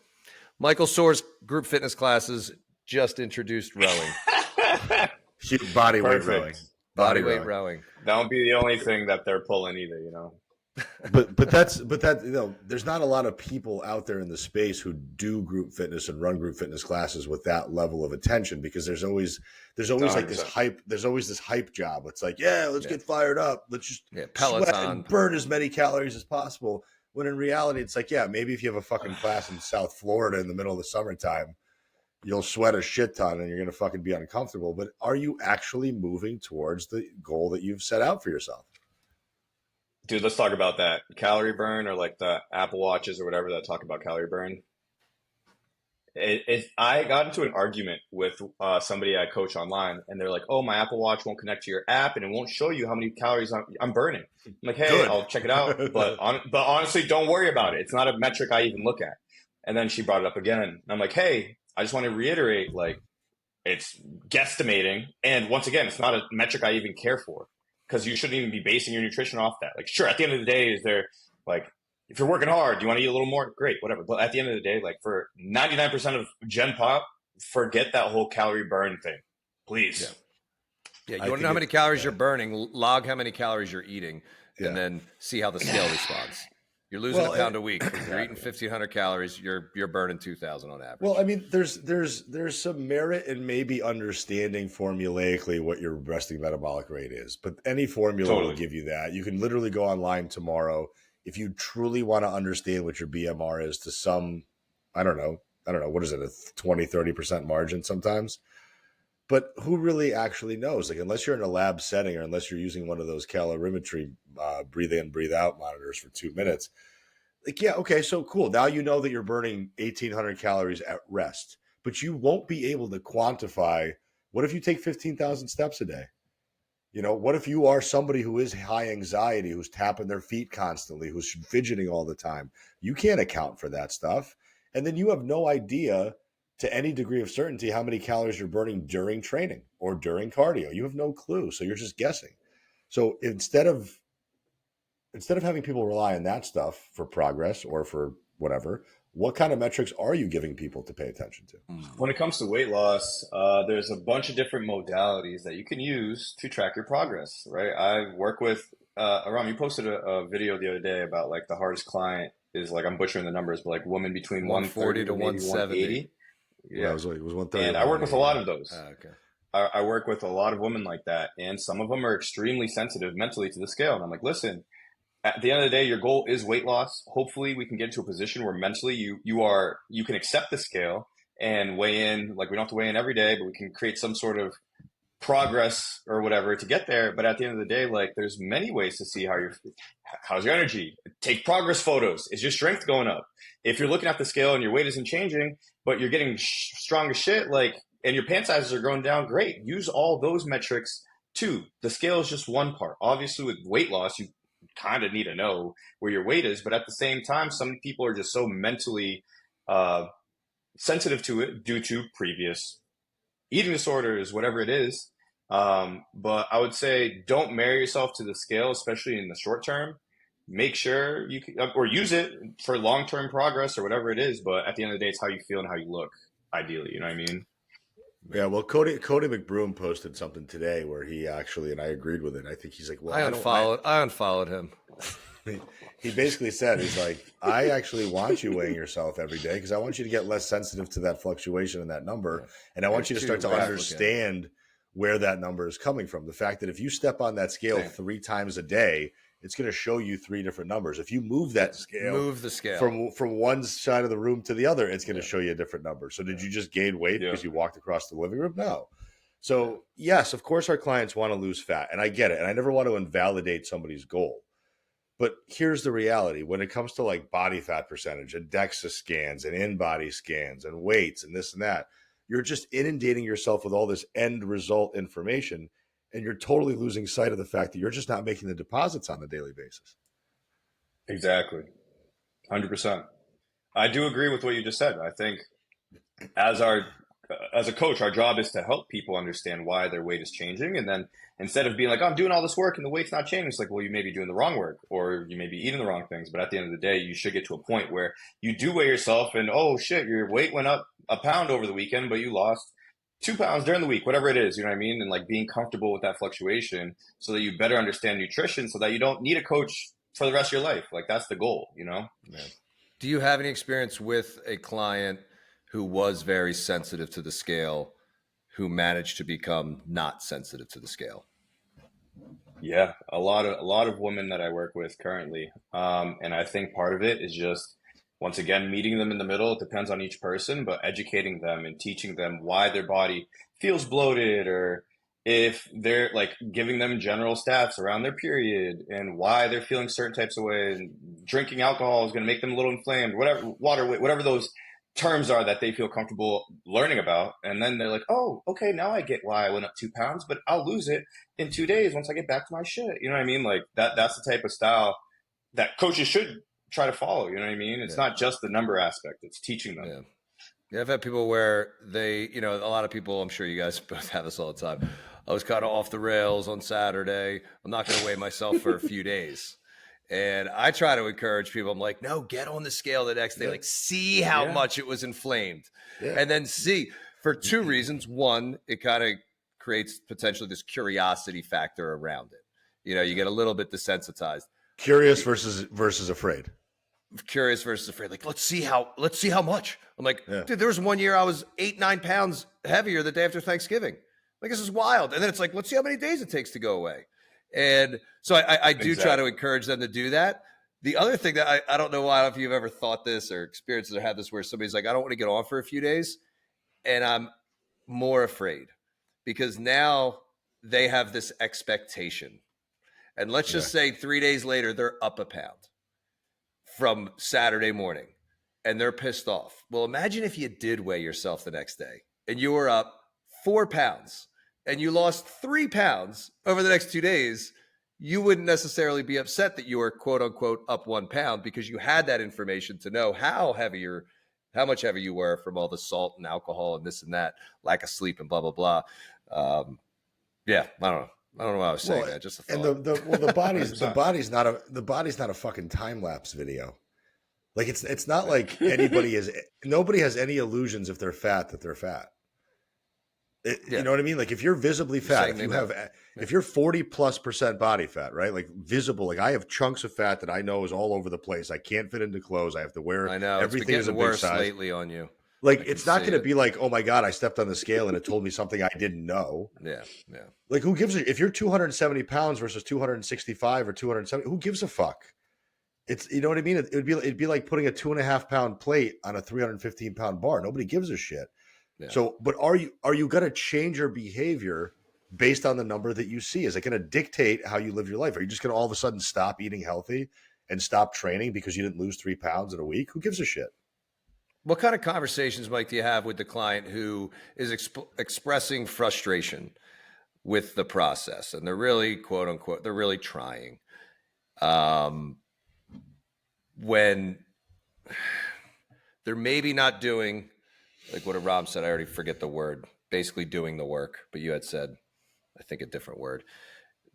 Michael Soares group fitness classes just introduced rowing. Body weight rowing. Body weight rowing. That won't be the only thing that they're pulling either, you know. but that you know, there's not a lot of people out there in the space who do group fitness and run group fitness classes with that level of attention because there's always 100%. Like this hype. There's always this hype job. It's like, let's get fired up. Let's just Peloton sweat and burn as many calories as possible. When in reality, it's like, maybe if you have a fucking class in South Florida in the middle of the summertime, you'll sweat a shit ton and you're going to fucking be uncomfortable. But are you actually moving towards the goal that you've set out for yourself? Dude, let's talk about that. Calorie burn or like the Apple Watches or whatever that talk about calorie burn. I got into an argument with somebody I coach online, and they're like, "Oh, my Apple Watch won't connect to your app, and it won't show you how many calories I'm burning." I'm like, "Hey, Good. I'll check it out, but honestly, don't worry about it. It's not a metric I even look at." And then she brought it up again, and I'm like, "Hey, I just want to reiterate, like, It's guesstimating. And once again, it's not a metric I even care for, because you shouldn't even be basing your nutrition off that. Like, sure, at the end of the day, is there like, if you're working hard, you want to eat a little more? Great, whatever. But at the end of the day, like for 99% of Gen Pop, forget that whole calorie burn thing, please. Yeah, you want to know how many calories you're burning, log how many calories you're eating, Yeah. and then see how the scale responds. You're losing a pound a week. You're eating 1,500 calories. You're burning 2,000 on average. Well, I mean, there's some merit in maybe understanding formulaically what your resting metabolic rate is, but any formula will give you that. You can literally go online tomorrow if you truly want to understand what your BMR is to some, I don't know, what is it, a 20, 30% margin sometimes? But who really actually knows? Like, unless you're in a lab setting or unless you're using one of those calorimetry breathe in, breathe out monitors for 2 minutes, like, yeah, okay, so cool. Now you know that you're burning 1,800 calories at rest, but you won't be able to quantify, what if you take 15,000 steps a day? You know, what if you are somebody who is high anxiety, who's tapping their feet constantly, who's fidgeting all the time? You can't account for that stuff. And then you have no idea to any degree of certainty how many calories you're burning during training or during cardio. You have no clue. So you're just guessing. So instead of having people rely on that stuff for progress or for whatever, what kind of metrics are you giving people to pay attention to? When it comes to weight loss, there's a bunch of different modalities that you can use to track your progress, right? I work with, Aram, you posted a video the other day about like the hardest client is like, I'm butchering the numbers, but like women between 140 to 170. Yeah, it was 130. And I work with a lot of those. Okay. I work with a lot of women like that. And some of them are extremely sensitive mentally to the scale. And I'm like, listen, at the end of the day, your goal is weight loss. Hopefully we can get to a position where mentally you can accept the scale and weigh in. Like, we don't have to weigh in every day, but we can create some sort of progress or whatever to get there. But at the end of the day, like, there's many ways to see how's your energy. Take progress photos. Is your strength going up? If you're looking at the scale and your weight isn't changing, but you're getting strong as shit, like, and your pant sizes are going down, great. Use all those metrics too. The scale is just one part. Obviously, with weight loss, you kind of need to know where your weight is, but at the same time, some people are just so mentally sensitive to it due to previous eating disorders, whatever it is. But I would say don't marry yourself to the scale, especially in the short term. Make sure you can, or use it for long-term progress or whatever it is. But at the end of the day, it's how you feel and how you look, ideally. You know what I mean? Yeah, well, Cody McBroom posted something today where he actually, and I agreed with it. I think he's like, well, I unfollowed him. He basically said, he's like, I actually want you weighing yourself every day because I want you to get less sensitive to that fluctuation in that number. And I want you to start to understand where that number is coming from. The fact that if you step on that scale 3 times a day, it's going to show you 3 different numbers. If you move that scale, from one side of the room to the other, it's going to show you a different number. So did you just gain weight because you walked across the living room? No. So yes, of course our clients want to lose fat, and I get it. And I never want to invalidate somebody's goal. But here's the reality. When it comes to like body fat percentage and DEXA scans and in-body scans and weights and this and that, you're just inundating yourself with all this end result information. And you're totally losing sight of the fact that you're just not making the deposits on a daily basis. Exactly. 100%. I do agree with what you just said. I think as a coach, our job is to help people understand why their weight is changing. And then instead of being like, oh, I'm doing all this work and the weight's not changing, it's like, well, you may be doing the wrong work or you may be eating the wrong things. But at the end of the day, you should get to a point where you do weigh yourself and, oh shit, your weight went up a pound over the weekend, but you lost 2 pounds during the week, whatever it is, you know what I mean? And like being comfortable with that fluctuation so that you better understand nutrition so that you don't need a coach for the rest of your life. Like, that's the goal, you know? Yeah. Do you have any experience with a client who was very sensitive to the scale who managed to become not sensitive to the scale? Yeah, a lot of women that I work with currently. And I think part of it is just, once again, meeting them in the middle. It depends on each person, but educating them and teaching them why their body feels bloated, or if they're like giving them general stats around their period and why they're feeling certain types of ways. And drinking alcohol is going to make them a little inflamed, whatever, water weight, whatever those terms are that they feel comfortable learning about. And then they're like, oh, okay, now I get why I went up 2 pounds, but I'll lose it in 2 days once I get back to my shit. You know what I mean? Like that's the type of style that coaches should try to follow. You know what I mean? It's not just the number aspect, it's teaching them. Yeah. Yeah, I've had people where they, you know, a lot of people, I'm sure you guys both have this all the time. I was kind of off the rails on Saturday. I'm not going to weigh myself for a few days. And I try to encourage people. I'm like, no, get on the scale the next day. Yeah. Like, see how Yeah. much it was inflamed. Yeah. And then see for two reasons. One, it kind of creates potentially this curiosity factor around it. You know, you get a little bit desensitized. Curious versus afraid. Curious versus afraid. Like, let's see how much. I'm like, Yeah. dude, there was 1 year I was 8-9 pounds heavier the day after Thanksgiving. Like, this is wild. And then it's like, let's see how many days it takes to go away. And so I do try to encourage them to do that. The other thing that I don't know why, if you've ever thought this or experienced or had this, where somebody's like, I don't want to get on for a few days. And I'm more afraid because now they have this expectation. And let's just say 3 days later, they're up a pound from Saturday morning and they're pissed off. Well, imagine if you did weigh yourself the next day and you were up 4 pounds and you lost 3 pounds over the next 2 days. You wouldn't necessarily be upset that you were quote unquote up 1 pound because you had that information to know how much heavier you were from all the salt and alcohol and this and that, lack of sleep and blah, blah, blah. Yeah, I don't know. I don't know why I was saying that. Just a thought. And the body's not a fucking time lapse video. Like it's not like nobody has any illusions if they're fat that they're fat. You know what I mean? Like if you're visibly fat, if you're 40+% body fat, right? Like visible, like I have chunks of fat that I know is all over the place. I can't fit into clothes. I have to wear everything is a big worse size. Lately on you. Like it's not going to be like, oh my God, I stepped on the scale and it told me something I didn't know. Yeah. Like who gives a if you're 270 pounds versus 265 or 270, who gives a fuck? It's, you know what I mean? It'd be like putting a 2.5 pound plate on a 315 pound bar. Nobody gives a shit. Yeah. So, but are you going to change your behavior based on the number that you see? Is it going to dictate how you live your life? Are you just going to all of a sudden stop eating healthy and stop training because you didn't lose 3 pounds in a week? Who gives a shit? What kind of conversations, Mike, do you have with the client who is expressing frustration with the process and they're really, quote unquote, they're really trying? When they're maybe not doing, like what Aram said, I already forget the word, basically doing the work, but you had said, I think a different word.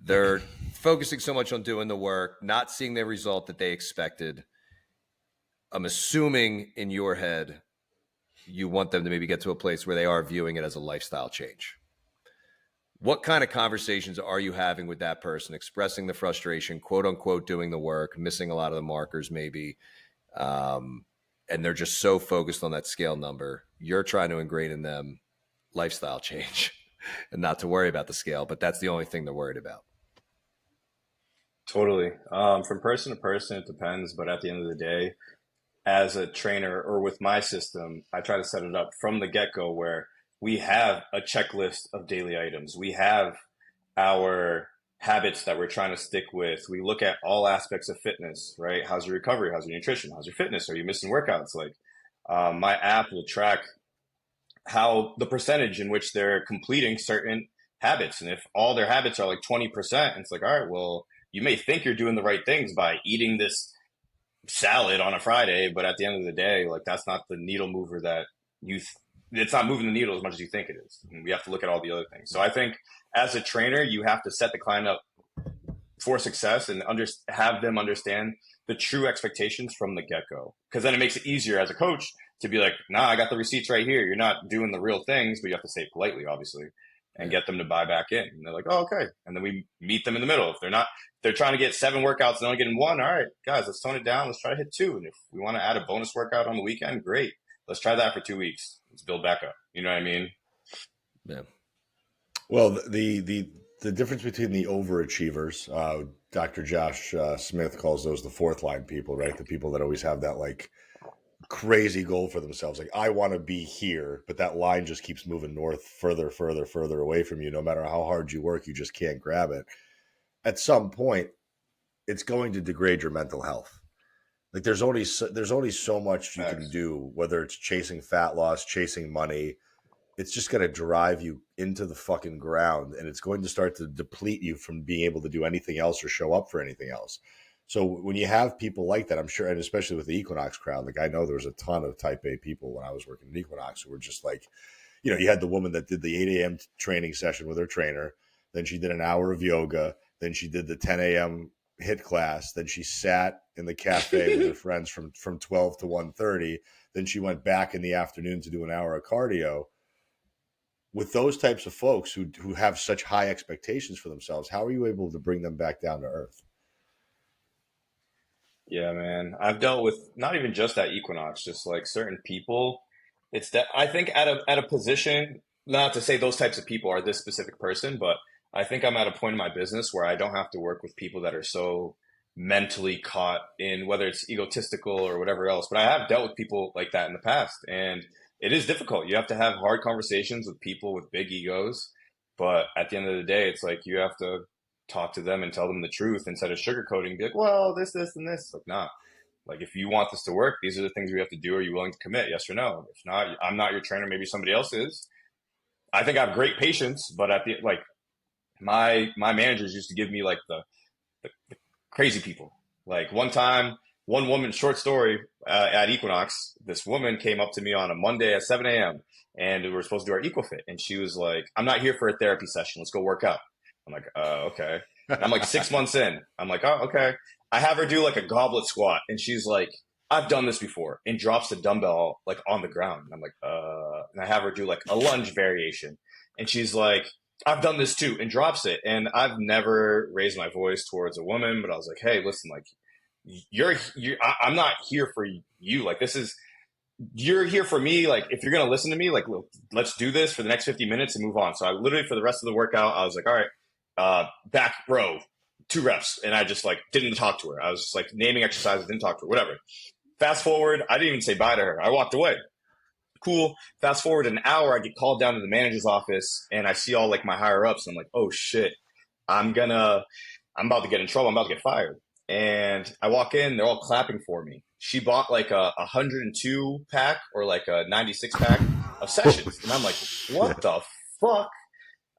They're focusing so much on doing the work, not seeing the result that they expected. I'm assuming in your head, you want them to maybe get to a place where they are viewing it as a lifestyle change. What kind of conversations are you having with that person, expressing the frustration, quote unquote, doing the work, missing a lot of the markers maybe, and they're just so focused on that scale number. You're trying to ingrain in them lifestyle change and not to worry about the scale, but that's the only thing they're worried about. Totally. From person to person, it depends. But at the end of the day, as a trainer or with my system, I try to set it up from the get-go where we have a checklist of daily items. We have our habits that we're trying to stick with. We look at all aspects of fitness, right? How's your recovery? How's your nutrition? How's your fitness? Are you missing workouts? Like my app will track how the percentage in which they're completing certain habits. And if all their habits are like 20%, it's like, all right, well, you may think you're doing the right things by eating this salad on a Friday, but at the end of the day, like that's not the needle mover that it's not moving the needle as much as you think it is. And we have to look at all the other things. So I think as a trainer, you have to set the client up for success and have them understand the true expectations from the get-go. Because then it makes it easier as a coach to be like, nah, I got the receipts right here. You're not doing the real things, but you have to say it politely, obviously, and get them to buy back in. And they're like, oh, okay. And then we meet them in the middle. If they're trying to get 7 workouts and only getting 1. All right, guys, let's tone it down. Let's try to hit 2. And if we want to add a bonus workout on the weekend, great. Let's try that for 2 weeks. Let's build back up. You know what I mean? Yeah. Well, the difference between the overachievers, Dr. Josh Smith calls those the fourth line people, right? The people that always have that like crazy goal for themselves. Like, I want to be here, but that line just keeps moving north, further away from you. No matter how hard you work, you just can't grab it. At some point, it's going to degrade your mental health. Like there's only so much you can do, whether it's chasing fat loss, chasing money. It's just going to drive you into the fucking ground, and it's going to start to deplete you from being able to do anything else or show up for anything else. So when you have people like that, I'm sure, and especially with the Equinox crowd, like I know there was a ton of type A people when I was working at Equinox who were just like, you know, you had the woman that did the 8 a.m. training session with her trainer. Then she did an hour of yoga. Then she did the 10 a.m. HIIT class. Then she sat in the cafe with her friends from 12 to 1:30. Then she went back in the afternoon to do an hour of cardio. With those types of folks who have such high expectations for themselves, how are you able to bring them back down to earth? Yeah, man. I've dealt with not even just at Equinox, just like certain people. It's that I think at a position, not to say those types of people are this specific person, but I think I'm at a point in my business where I don't have to work with people that are so mentally caught in whether it's egotistical or whatever else. But I have dealt with people like that in the past, and it is difficult. You have to have hard conversations with people with big egos, but at the end of the day, it's like you have to talk to them and tell them the truth instead of sugarcoating. Be like, well, this, and this. Like, nah. Like, if you want this to work, these are the things we have to do. Are you willing to commit? Yes or no? If not, I'm not your trainer. Maybe somebody else is. I think I have great patience, but at the like, my managers used to give me like the crazy people. Like one time, one woman, short story, at Equinox, this woman came up to me on a Monday at 7 a.m. and we were supposed to do our EquaFit, and she was like, "I'm not here for a therapy session. Let's go work out." I'm like, okay. And I'm like 6 months in. I'm like, oh, okay. I have her do like a goblet squat, and she's like, I've done this before, and drops the dumbbell like on the ground. And I'm like, and I have her do like a lunge variation, and she's like, I've done this too, and drops it. And I've never raised my voice towards a woman, but I was like, hey, listen, like, I'm not here for you. Like, you're here for me. Like, if you're going to listen to me, like, let's do this for the next 50 minutes and move on. So I literally, for the rest of the workout, I was like, all right, back row, 2 reps. And I just like didn't talk to her. I was just like naming exercises, didn't talk to her, whatever. Fast forward, I didn't even say bye to her. I walked away. Cool. Fast forward an hour, I get called down to the manager's office, and I see all like my higher ups. And I'm like, oh shit, I'm about to get in trouble. I'm about to get fired. And I walk in, they're all clapping for me. She bought like a 102 pack or like a 96 pack of sessions. And I'm like, what the fuck?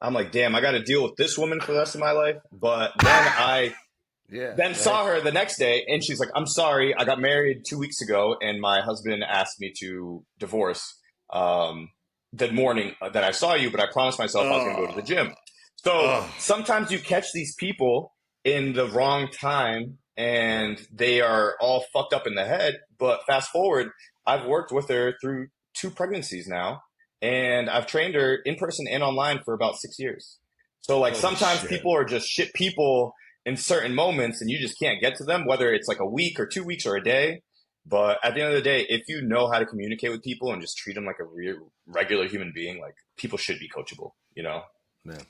I'm like, damn, I got to deal with this woman for the rest of my life. But then saw her the next day, and she's like, I'm sorry, I got married 2 weeks ago, and my husband asked me to divorce the morning that I saw you, but I promised myself I was going to go to the gym. So sometimes you catch these people in the wrong time, and they are all fucked up in the head. But fast forward, I've worked with her through 2 pregnancies now, and I've trained her in person and online for about 6 years. So like sometimes people are just shit people in certain moments, and you just can't get to them, whether it's like a week or 2 weeks or a day. But at the end of the day, if you know how to communicate with people and just treat them like a regular human being, like, people should be coachable, you know? Yeah.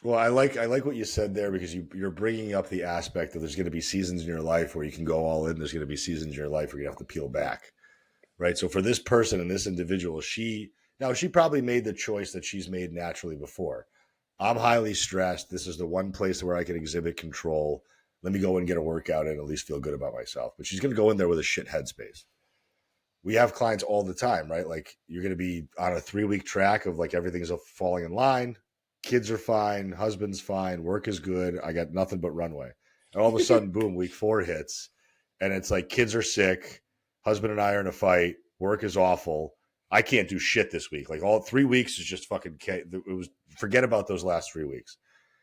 Well, I like what you said there, because you're bringing up the aspect that there's going to be seasons in your life where you can go all in. There's going to be seasons in your life where you have to peel back, right? So for this person and this individual, she probably made the choice that she's made naturally before. I'm highly stressed. This is the one place where I can exhibit control. Let me go and get a workout and at least feel good about myself. But she's going to go in there with a shit headspace. We have clients all the time, right? Like, you're going to be on a 3-week track of like everything's falling in line. Kids are fine. Husband's fine. Work is good. I got nothing but runway. And all of a sudden, boom, week 4 hits. And it's like, kids are sick. Husband and I are in a fight. Work is awful. I can't do shit this week. Like, all 3 weeks is just fucking, forget about those last 3 weeks.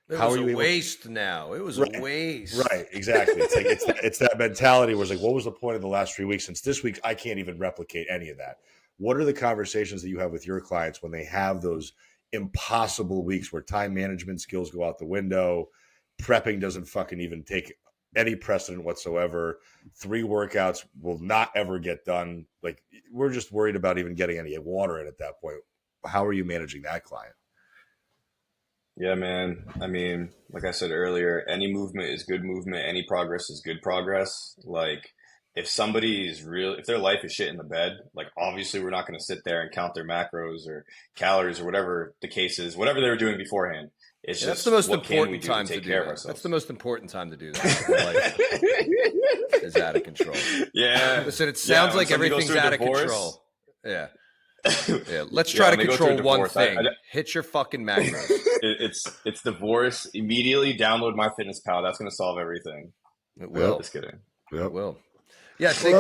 It was a waste now. It was a waste. Right, exactly. It's like it's that mentality where it's like, what was the point of the last 3 weeks? Since this week, I can't even replicate any of that. What are the conversations that you have with your clients when they have those impossible weeks where time management skills go out the window, prepping doesn't fucking even take any precedent whatsoever, 3 workouts will not ever get done? Like, we're just worried about even getting any water in at that point. How are you managing that client? Yeah, man. I mean, like I said earlier, any movement is good movement. Any progress is good progress. Like, if if their life is shit in the bed, like, obviously we're not going to sit there and count their macros or calories or whatever the case is, whatever they were doing beforehand. It's just, that's the most what can we important do time to to take do care of that. ourselves. That's the most important time to do that. Life is out of control. Yeah. Listen, it sounds like everything's out of control. Yeah. Yeah. Let's try to control one thing. Hit your fucking macros. It's divorce. Immediately download MyFitnessPal. That's going to solve everything. It will. Just kidding. It Yep. will. Yeah, I think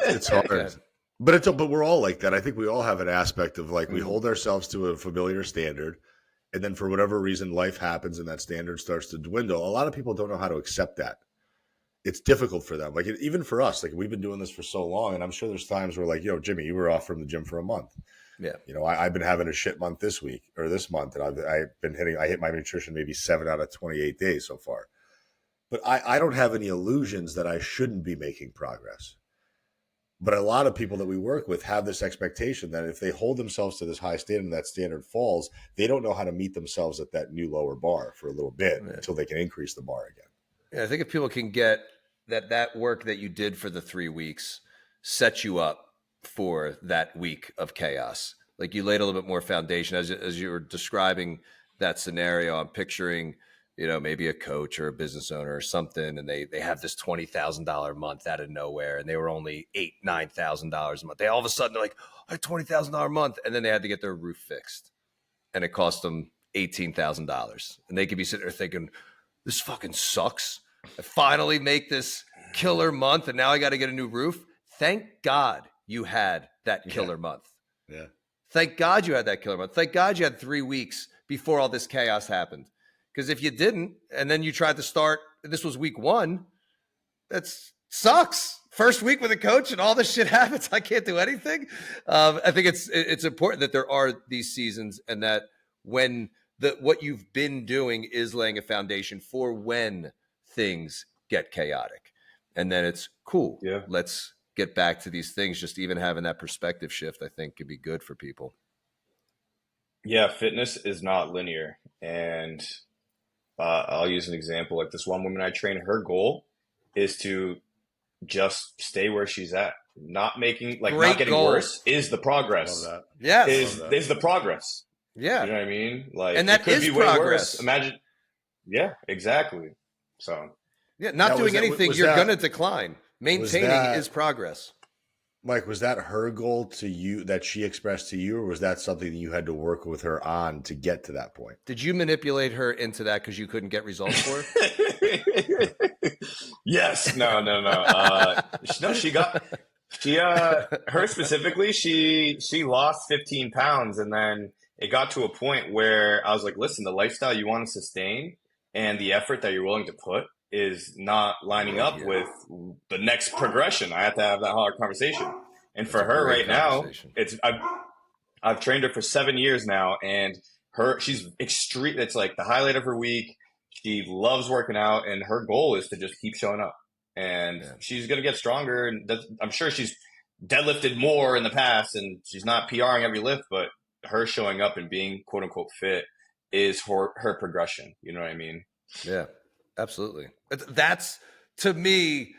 It's go hard. ahead. But we're all like that. I think we all have an aspect of like we Mhm. hold ourselves to a familiar standard, and then for whatever reason, life happens and that standard starts to dwindle. A lot of people don't know how to accept that. It's difficult for them. Like even for us, like we've been doing this for so long, and I'm sure there's times where like, Jimmy, you were off from the gym for a month. Yeah. I've been having a shit month this week or this month, and I hit my nutrition maybe 7 out of 28 days so far. But I don't have any illusions that I shouldn't be making progress. But a lot of people that we work with have this expectation that if they hold themselves to this high standard and that standard falls, they don't know how to meet themselves at that new lower bar for a little bit until they can increase the bar again. Yeah, I think if people can get that work that you did for the 3 weeks set you up for that week of chaos. Like you laid a little bit more foundation as you were describing that scenario. I'm picturing, maybe a coach or a business owner or something, and they have this $20,000 month out of nowhere, and they were only $9,000 a month. They all of a sudden they're like, I have $20,000 a month, and then they had to get their roof fixed, and it cost them $18,000, and they could be sitting there thinking, this fucking sucks. I finally make this killer month, and now I got to get a new roof. Thank God you had that killer month. Yeah. Thank God you had that killer month. Thank God you had 3 weeks before all this chaos happened. Because if you didn't, and then you tried to start, this was week 1, that sucks. First week with a coach and all this shit happens. I can't do anything. I think it's important that there are these seasons, and that when what you've been doing is laying a foundation for when things get chaotic. And then it's cool. Yeah. Let's get back to these things. Just even having that perspective shift, I think, could be good for people. Yeah, fitness is not linear. And I'll use an example. Like this one woman I train, her goal is to just stay where she's at. Not making, like, Great not getting goal. worse is the progress. Love that. Yes. Is the progress. Yeah. You know what I mean? Like, And that it could is be way progress. worse. Imagine. Yeah, exactly. So, Yeah. Not Now, doing anything, was you're that- going to decline. Maintaining that- is progress. Mike, was that her goal to you that she expressed to you, or was that something that you had to work with her on to get to that point? Did you manipulate her into that because you couldn't get results for her? yes. No. Her specifically, she lost 15 pounds, and then it got to a point where I was like, listen, the lifestyle you want to sustain and the effort that you're willing to put is not lining up with the next progression. I have to have that hard conversation. And for her right now, I've trained her for 7 years now, and she's extreme. It's like the highlight of her week. She loves working out, and her goal is to just keep showing up. And she's going to get stronger. And I'm sure she's deadlifted more in the past, and she's not PRing every lift, but her showing up and being quote unquote fit is her progression. You know what I mean? Yeah, absolutely. That's, to me,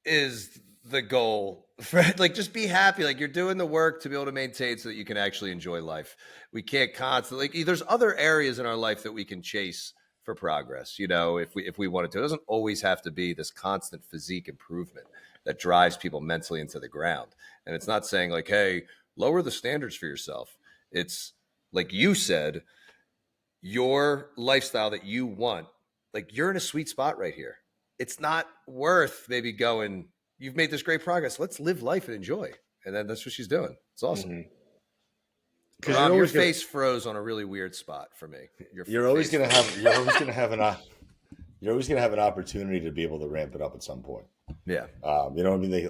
is the goal. Like, just be happy. Like, you're doing the work to be able to maintain so that you can actually enjoy life. We can't constantly, like, there's other areas in our life that we can chase for progress, if we wanted to. It doesn't always have to be this constant physique improvement that drives people mentally into the ground. And it's not saying like, hey, lower the standards for yourself. It's like you said, your lifestyle that you want, like, you're in a sweet spot right here. It's not worth maybe going, you've made this great progress. Let's live life and enjoy. And then that's what she's doing. It's awesome. Because Rob, your face froze on a really weird spot for me. You're always going to have an opportunity to be able to ramp it up at some point. Yeah. You know what I mean?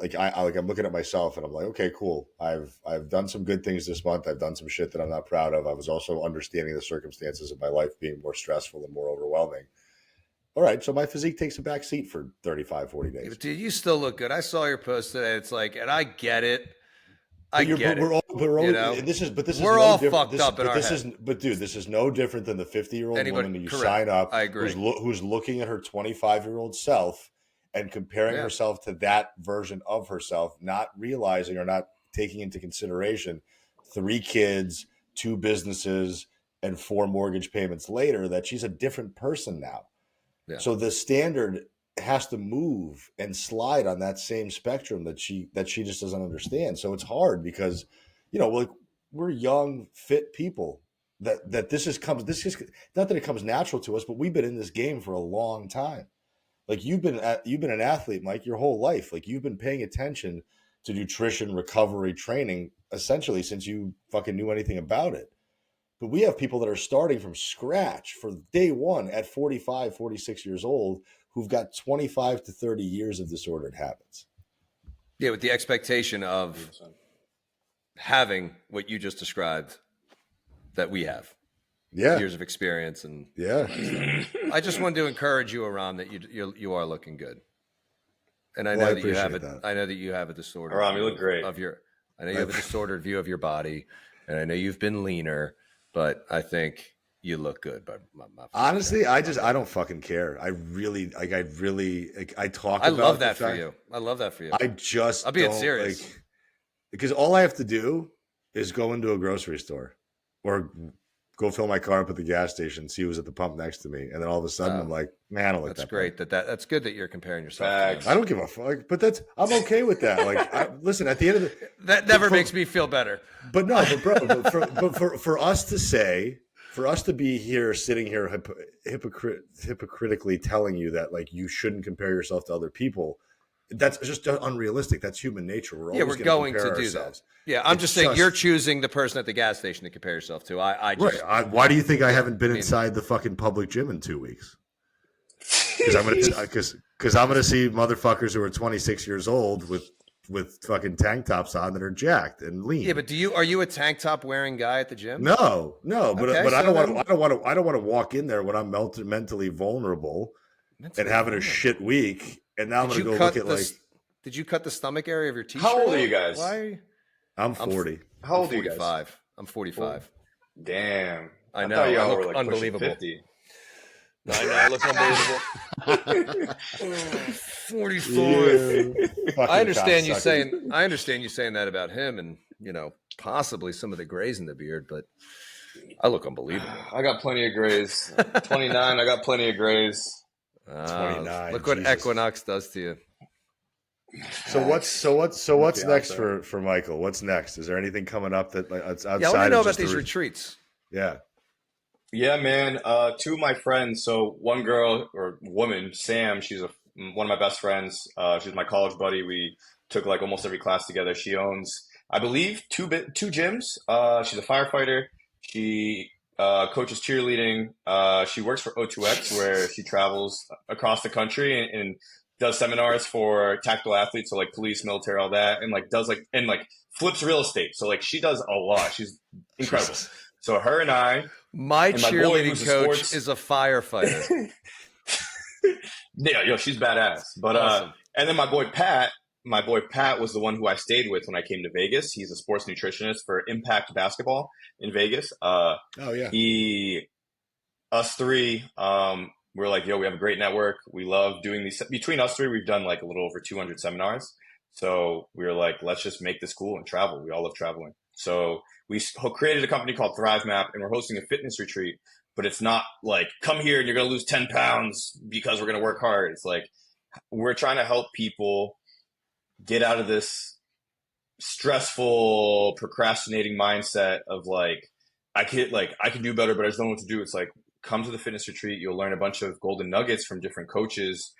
I'm looking at myself and I'm like, okay, cool. I've done some good things this month. I've done some shit that I'm not proud of. I was also understanding the circumstances of my life being more stressful and more overwhelming. All right, so my physique takes a back seat for 35, 40 days. Dude, you still look good. I saw your post today. It's like, and I get it. We're all fucked up in our this head. This is no different than the 50-year-old woman who you correct. sign up, I agree. who's looking at her 25-year-old self and comparing herself to that version of herself, not realizing or not taking into consideration 3 kids, 2 businesses, and 4 mortgage payments later, that she's a different person now. Yeah. So the standard has to move and slide on that same spectrum that she just doesn't understand. So it's hard because, we're young, fit people that this is not that it comes natural to us, but we've been in this game for a long time. Like you've been an athlete, Mike, your whole life. Like you've been paying attention to nutrition, recovery, training, essentially since you fucking knew anything about it. But we have people that are starting from scratch for day one at 45, 46 years old who've got 25 to 30 years of disordered habits. Yeah, with the expectation of 100%. having what you just described that we have. Yeah. Years of experience. And Yeah. I just wanted to encourage you, Aram, that you are looking good. And I Well, know I that you have appreciate it. that. I know that you have a disordered Aram, you view look great. I know you have a disordered view of your body, and I know you've been leaner, but I think you look good. But Honestly, I don't fucking care. I talk. I about love the that for fact- you. I love that for you. I'm being serious. Because all I have to do is go into a grocery store or go fill my car up at the gas station, see who's at the pump next to me, and then all of a sudden I'm like, man, I don't like That's that. great. That's good that you're comparing yourself. Facts. To them. I don't give a fuck, but I'm okay with that. Like, listen, at the end of the That never makes me feel better. But no, for us to be here, sitting here, hypocritically telling you that like you shouldn't compare yourself to other people, that's just unrealistic. That's human nature. We're going to do ourselves. that. Yeah, I'm It's just saying just- you're choosing the person at the gas station to compare yourself to. I just Why do you think I haven't been inside the fucking public gym in 2 weeks? Because I'm gonna see motherfuckers who are 26 years old with fucking tank tops on that are jacked and lean. Yeah, but are you a tank top wearing guy at the gym? No, but Okay, I so don't want to walk in there when I'm mentally vulnerable and having a shit week, and now I'm gonna go look at like. Did you cut the stomach area of your t-shirt? How old are you guys? Why? I'm 40. How old are you guys? 45. I'm 45. Damn. I know. thought y'all I were look like pushing unbelievable. 50. I know. I look unbelievable. 44. Fucking I understand you cocksucker. saying that about him, and possibly some of the grays in the beard, but I look unbelievable. I got plenty of grays. 29, I got plenty of grays. 29, Look what Jesus. Equinox does to you. So what's Yeah, next so- for Michael? What's next? Is there anything coming up that like, outside? Yeah, I want to know of about just these the retreats. Yeah. Yeah, man. Two of my friends. So one girl or woman, Sam, she's one of my best friends. She's my college buddy. We took like almost every class together. She owns, I believe, two gyms. She's a firefighter. She coaches cheerleading. She works for O2X, where she travels across the country and does seminars for tactical athletes, so like police, military, all that, and like does flips real estate. So like she does a lot. She's incredible. Jesus. So her and I, My And my boy cheerleading who's a coach sports- is a firefighter. yeah, she's badass. But Awesome. and then my boy Pat was the one who I stayed with when I came to Vegas. He's a sports nutritionist for Impact Basketball in Vegas. Oh yeah. Us three, we're like, yo, we have a great network. We love doing these. Between us three, we've done like a little over 200 seminars. So we were like, let's just make this cool and travel. We all love traveling. So we created a company called Thrive Map, and we're hosting a fitness retreat. But it's not like, come here and you're going to lose 10 pounds because we're going to work hard. It's like, we're trying to help people get out of this stressful, procrastinating mindset of like, I can do better, but I just don't know what to do. It's like, come to the fitness retreat. You'll learn a bunch of golden nuggets from different coaches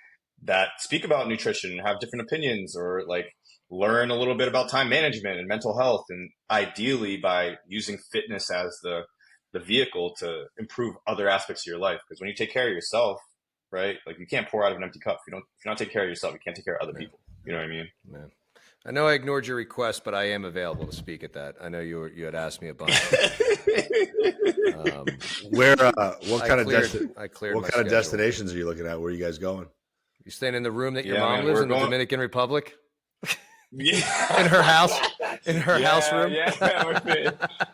that speak about nutrition and have different opinions, or like learn a little bit about time management and mental health. And ideally by using fitness as the vehicle to improve other aspects of your life. Because when you take care of yourself, right? Like you can't pour out of an empty cup. If you're not taking care of yourself, you can't take care of other people. You know what I mean? Man. I know I ignored your request, but I am available to speak at that. I know you had asked me a bunch. Where? What I kind cleared of my schedule. destinations are you looking at? Where are you guys going? You staying in the room that your Yeah, mom man, lives we're in the going- Dominican Republic? Yeah. In her house? In her house room? Yeah,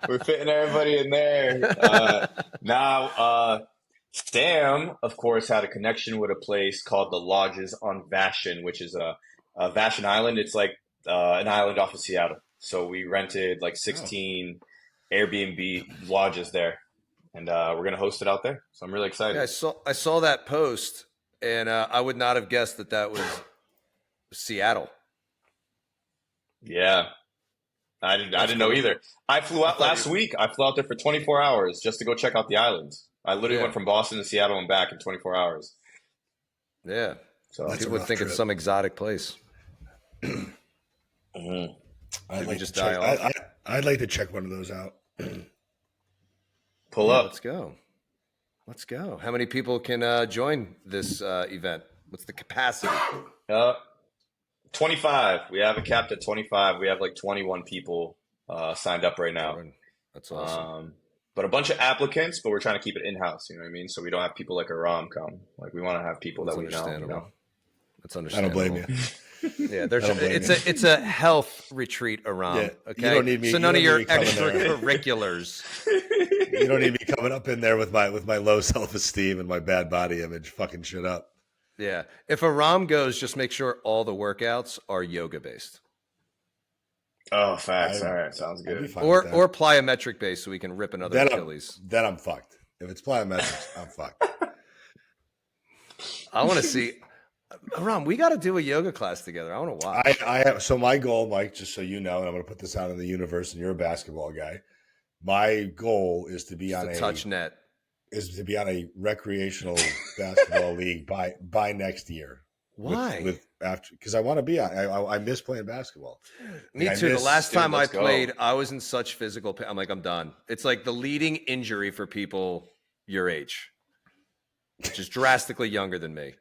we're fitting everybody in there. Now, Sam, of course, had a connection with a place called the Lodges on Vashon, which is a Vashon Island. It's like an island off of Seattle. So we rented like 16 Airbnb lodges there, and we're gonna host it out there. So I'm really excited. Yeah, I saw that post, and I would not have guessed that was Seattle. Yeah. I didn't know either. I flew out last week. I flew out there for 24 hours just to go check out the island. I literally Yeah. went from Boston to Seattle and back in 24 hours. Yeah. So That's a People would rough think trip. it's some exotic place. mhm. I'd Did we like just to die check. off? I'd like to check one of those out. Pull Yeah, up. let's go. Let's go. How many people can join this event? What's the capacity? 25. We have it capped at 25. We have like 21 people signed up right now. That's awesome. But a bunch of applicants, but we're trying to keep it in-house, you know what I mean? So we don't have people like Aram come. Like we want to have people That's that we know, you understandable. know? That's I don't understandable. blame you. Yeah, I don't blame you. it's a health retreat, Aram. Yeah, Okay, you don't need me- so you none of don't your need me coming there. extracurriculars. You don't need me coming up in there with my low self-esteem and my bad body image fucking shit up. Yeah, if Aram goes, just make sure all the workouts are yoga based, Oh, facts. I- All right. Sounds I'd be good. fine with that. or plyometric based, so we can rip another then Achilles. then I'm fucked. If it's plyometrics, I'm fucked. I want to see. Aram, we got to do a yoga class together. I want to watch. I have so my goal, Mike, just so you know, and I'm going to put this out in the universe, and you're a basketball guy. My goal is to be Just on a a touch net. is to be on a recreational basketball league by next year. Why? Because I want to be on. I miss playing basketball. Me I too. The miss- last dude, time I let's go. played, I was in such physical pain. I'm like, I'm done. It's like the leading injury for people your age, which is drastically younger than me.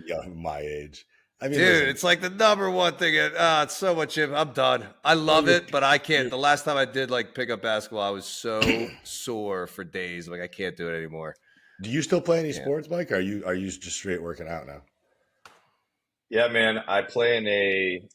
Yeah, my age. I mean, Dude, listen, it's like the number one thing. It's so much. I'm done. I love it, but I can't. The last time I did like pick up basketball, I was so sore for days. Like I can't do it anymore. do you still play any Yeah. sports, Mike? Or are you just straight working out now? Yeah, man. I play in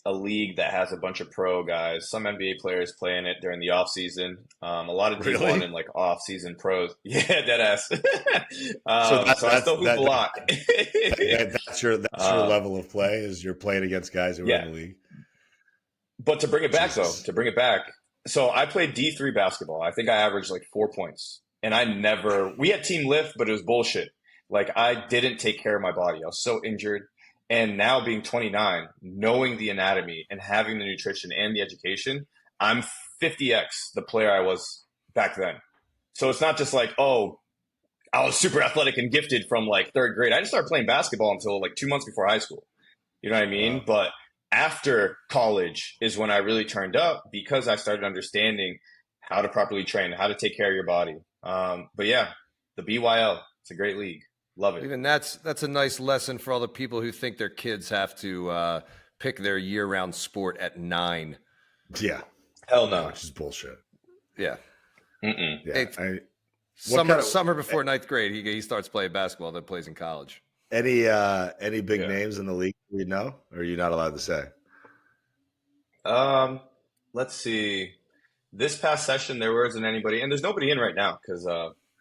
a league that has a bunch of pro guys. Some NBA players play in it during the off season. A lot of D1 Really? and like off season pros. Yeah, dead ass. So So I still hoop a lot. That's your level of play is you're playing against guys who are Yeah. in the league. But to bring it back Jesus. though, to bring it back. So I played D3 basketball. I think I averaged like 4 points. And we had team lift, but it was bullshit. Like I didn't take care of my body. I was so injured. And now being 29, knowing the anatomy and having the nutrition and the education, I'm 50x the player I was back then. So it's not just like, oh, I was super athletic and gifted from like third grade. I didn't start playing basketball until like 2 months before high school. You know what I mean? Wow. But after college is when I really turned up because I started understanding how to properly train, how to take care of your body. But yeah, the BYL, it's a great league. Love it. Even that's a nice lesson for all the people who think their kids have to pick their year-round sport at 9. Yeah, Hell no. which is bullshit. Yeah, Mm-mm. Yeah, Hey, What kind of- summer before 9th grade, he starts playing basketball, then plays in college. any big Yeah. names in the league we know, or are you not allowed to say? Let's see. This past session, there wasn't anybody, and there's nobody in right now because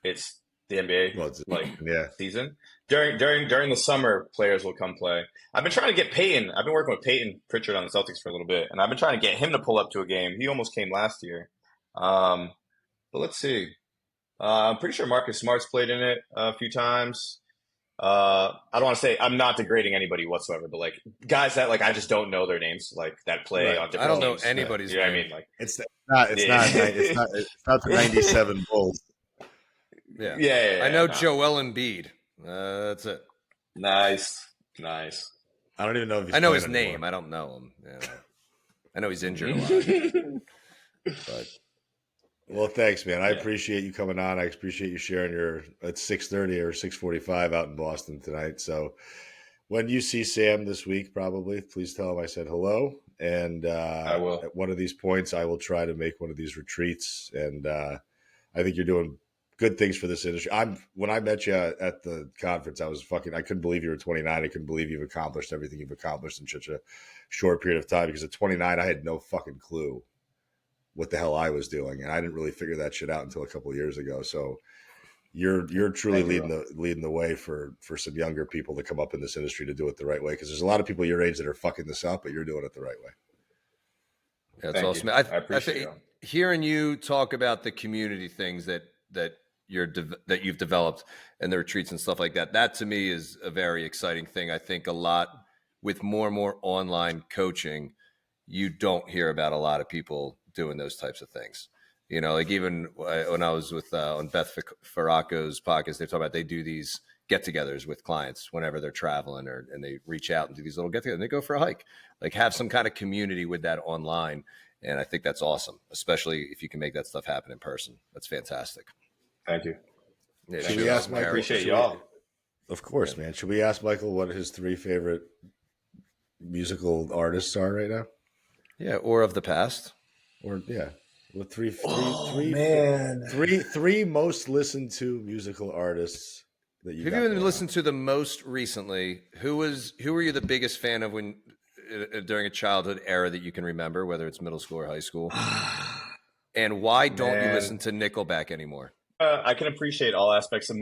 it's the NBA Well, it's, like yeah, season. During the summer, players will come play. I've been trying to get Peyton. I've been working with Peyton Pritchard on the Celtics for a little bit, and I've been trying to get him to pull up to a game. He almost came last year. But let's see. I'm pretty sure Marcus Smart's played in it a few times. I don't want to say I'm not degrading anybody whatsoever, but like guys that like I just don't know their names, like that play Right. on different I don't know teams. anybody's You know what I name. mean? Like it's Yeah. not the '97 Bulls. Yeah, yeah. I know no. Joel Embiid. That's it. Nice. I don't even know if he's I know playing his anymore. name. I don't know him. Yeah. I know he's injured a lot. But Well, thanks, man. I Yeah. appreciate you coming on. I appreciate you sharing your. It's 6:30 or 6:45 out in Boston tonight. So, when you see Sam this week, probably please tell him I said hello. And I will. At one of these points, I will try to make one of these retreats. And I think you're doing good things for this industry. When I met you at the conference, I couldn't believe you were 29. I couldn't believe you've accomplished everything you've accomplished in such a short period of time. Because at 29, I had no fucking clue what the hell I was doing, and I didn't really figure that shit out until a couple of years ago. So you're truly Thank you, leading the way for some younger people to come up in this industry to do it the right way. Because there's a lot of people your age that are fucking this up, but you're doing it the right way. yeah, it's Thank awesome. you. I I appreciate think you. hearing you talk about the community things that you've developed and the retreats and stuff like that, that to me is a very exciting thing. I think a lot with more and more online coaching, you don't hear about a lot of people doing those types of things. You know, like even when I was with on Beth Farraco's podcast, they talk about they do these get-togethers with clients whenever they're traveling, and they reach out and do these little get-togethers, and they go for a hike. Like have some kind of community with that online, and I think that's awesome, especially if you can make that stuff happen in person. That's fantastic. Thank you. Yeah, Should we ask Michael? Appreciate y'all. Of course, man. Should we ask Michael what his 3 favorite musical artists are right now? Yeah, or of the past. Or yeah, what three most listened to musical artists that you. Have you even listened to the most recently? Who were you the biggest fan of when during a childhood era that you can remember, whether it's middle school or high school? And why don't you listen to Nickelback anymore? I can appreciate all aspects of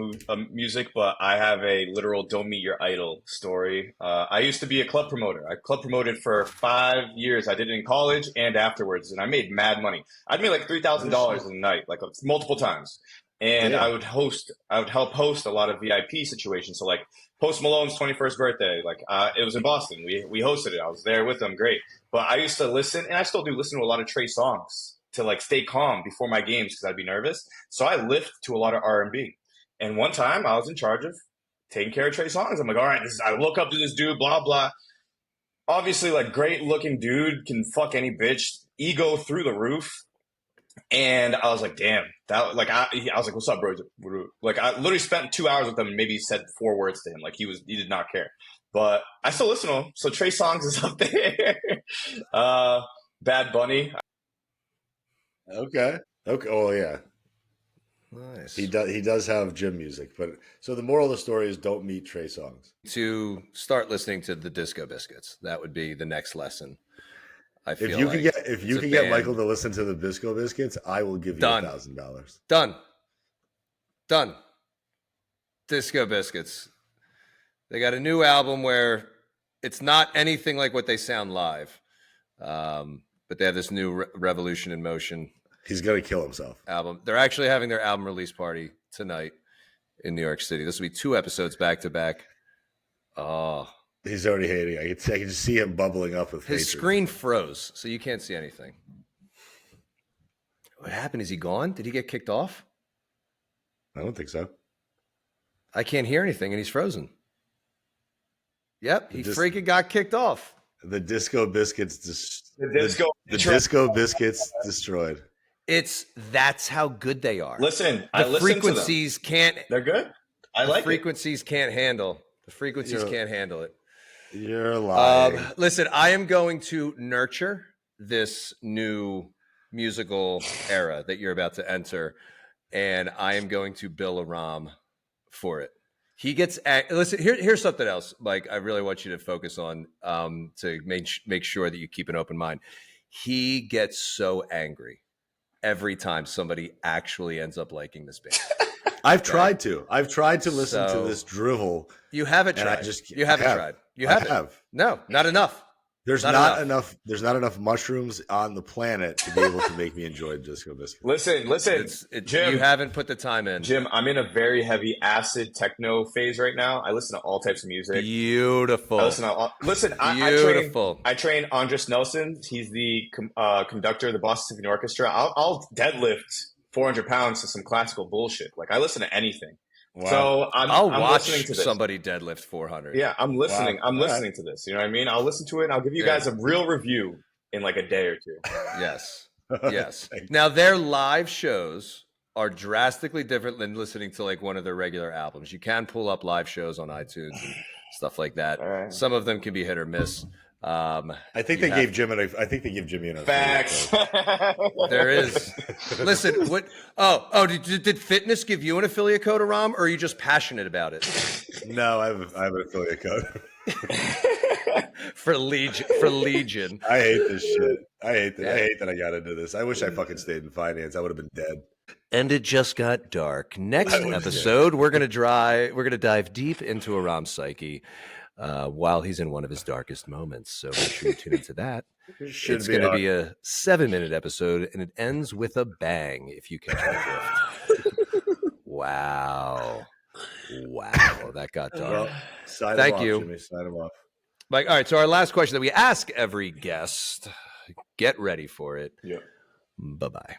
music, but I have a literal "don't meet your idol" story. I used to be a club promoter. I club promoted for 5 years. I did it in college and afterwards, and I made mad money. I'd make like $3,000 a night, like multiple times. And I would help host a lot of VIP situations. So like Post Malone's 21st birthday, like it was in Boston. We hosted it. I was there with them. Great. But I used to listen, and I still do listen to a lot of Trey songs to like stay calm before my games because I'd be nervous. So I lift to a lot of R&B. And one time I was in charge of taking care of Trey songs. I'm like, all right, I look up to this dude, blah, blah. Obviously, like great looking dude, can fuck any bitch, ego through the roof. And I was like, damn, that like I was like, what's up, bro? Like I literally spent 2 hours with him and maybe said 4 words to him. Like he did not care. But I still listen to him. So Trey Songz is up there. Bad Bunny. Okay. Oh yeah. Nice. He does have gym music, but so the moral of the story is don't meet Trey Songz. To start listening to the Disco Biscuits, that would be the next lesson. I feel if you can get Michael to listen to the Disco Biscuits, I will give you $1,000. Done. Disco Biscuits. They got a new album where it's not anything like what they sound live, but they have this new Revolution in Motion. He's gonna kill himself. Album. They're actually having their album release party tonight in New York City. This will be 2 episodes back to back. Oh, he's already hating. I can just see him bubbling up with his hatred. screen froze, so you can't see anything. What happened? Is he gone? Did he get kicked off? I don't think so. I can't hear anything, and he's frozen. Yep, he freaking got kicked off. The Disco Biscuits. The Disco Biscuits destroyed. That's how good they are. Listen, the frequencies can't. They're good. I like frequencies can't handle. The frequencies can't handle it. You're lying. Listen, I am going to nurture this new musical era that you're about to enter, and I am going to bill Aram for it. He gets listen. Here's something else, Mike. I really want you to focus on to make sure that you keep an open mind. He gets so angry every time somebody actually ends up liking this band. I've tried to listen to this drivel. You haven't tried. You haven't tried. You haven't. No, not enough. There's not enough. There's not enough mushrooms on the planet to be able to make me enjoy Disco Biscuits. Listen, Jim. You haven't put the time in. Jim, I'm in a very heavy acid techno phase right now. I listen to all types of music. Beautiful. I train Andres Nelson. He's the conductor of the Boston Symphony Orchestra. I'll deadlift 400 pounds to some classical bullshit. Like I listen to anything. Wow. So I'll watch listening to this. Somebody deadlift 400. Yeah, I'm listening. Wow. I'm listening to this. You know what I mean? I'll listen to it and I'll give you guys a real review in like a day or two. Yes. Yes. Now their live shows are drastically different than listening to like one of their regular albums. You can pull up live shows on iTunes and stuff like that. Right. Some of them can be hit or miss. I think they gave Jimmy enough facts. There is. Listen, what? Oh, did fitness give you an affiliate code, Aram, or are you just passionate about it? No, I have an affiliate code for Legion. I hate this shit. I hate that I got into this. I wish I fucking stayed in finance. I would have been dead. And it just got dark. Next episode, we're gonna dive deep into Aram's psyche. While he's in one of his darkest moments. So make sure you tune into that. It's going to be a 7-minute episode, and it ends with a bang, if you catch my drift. Wow. That got dark. Well, Thank you. Jimmy, sign him off. Mike, all right, so our last question that we ask every guest, get ready for it. Yeah. Bye-bye.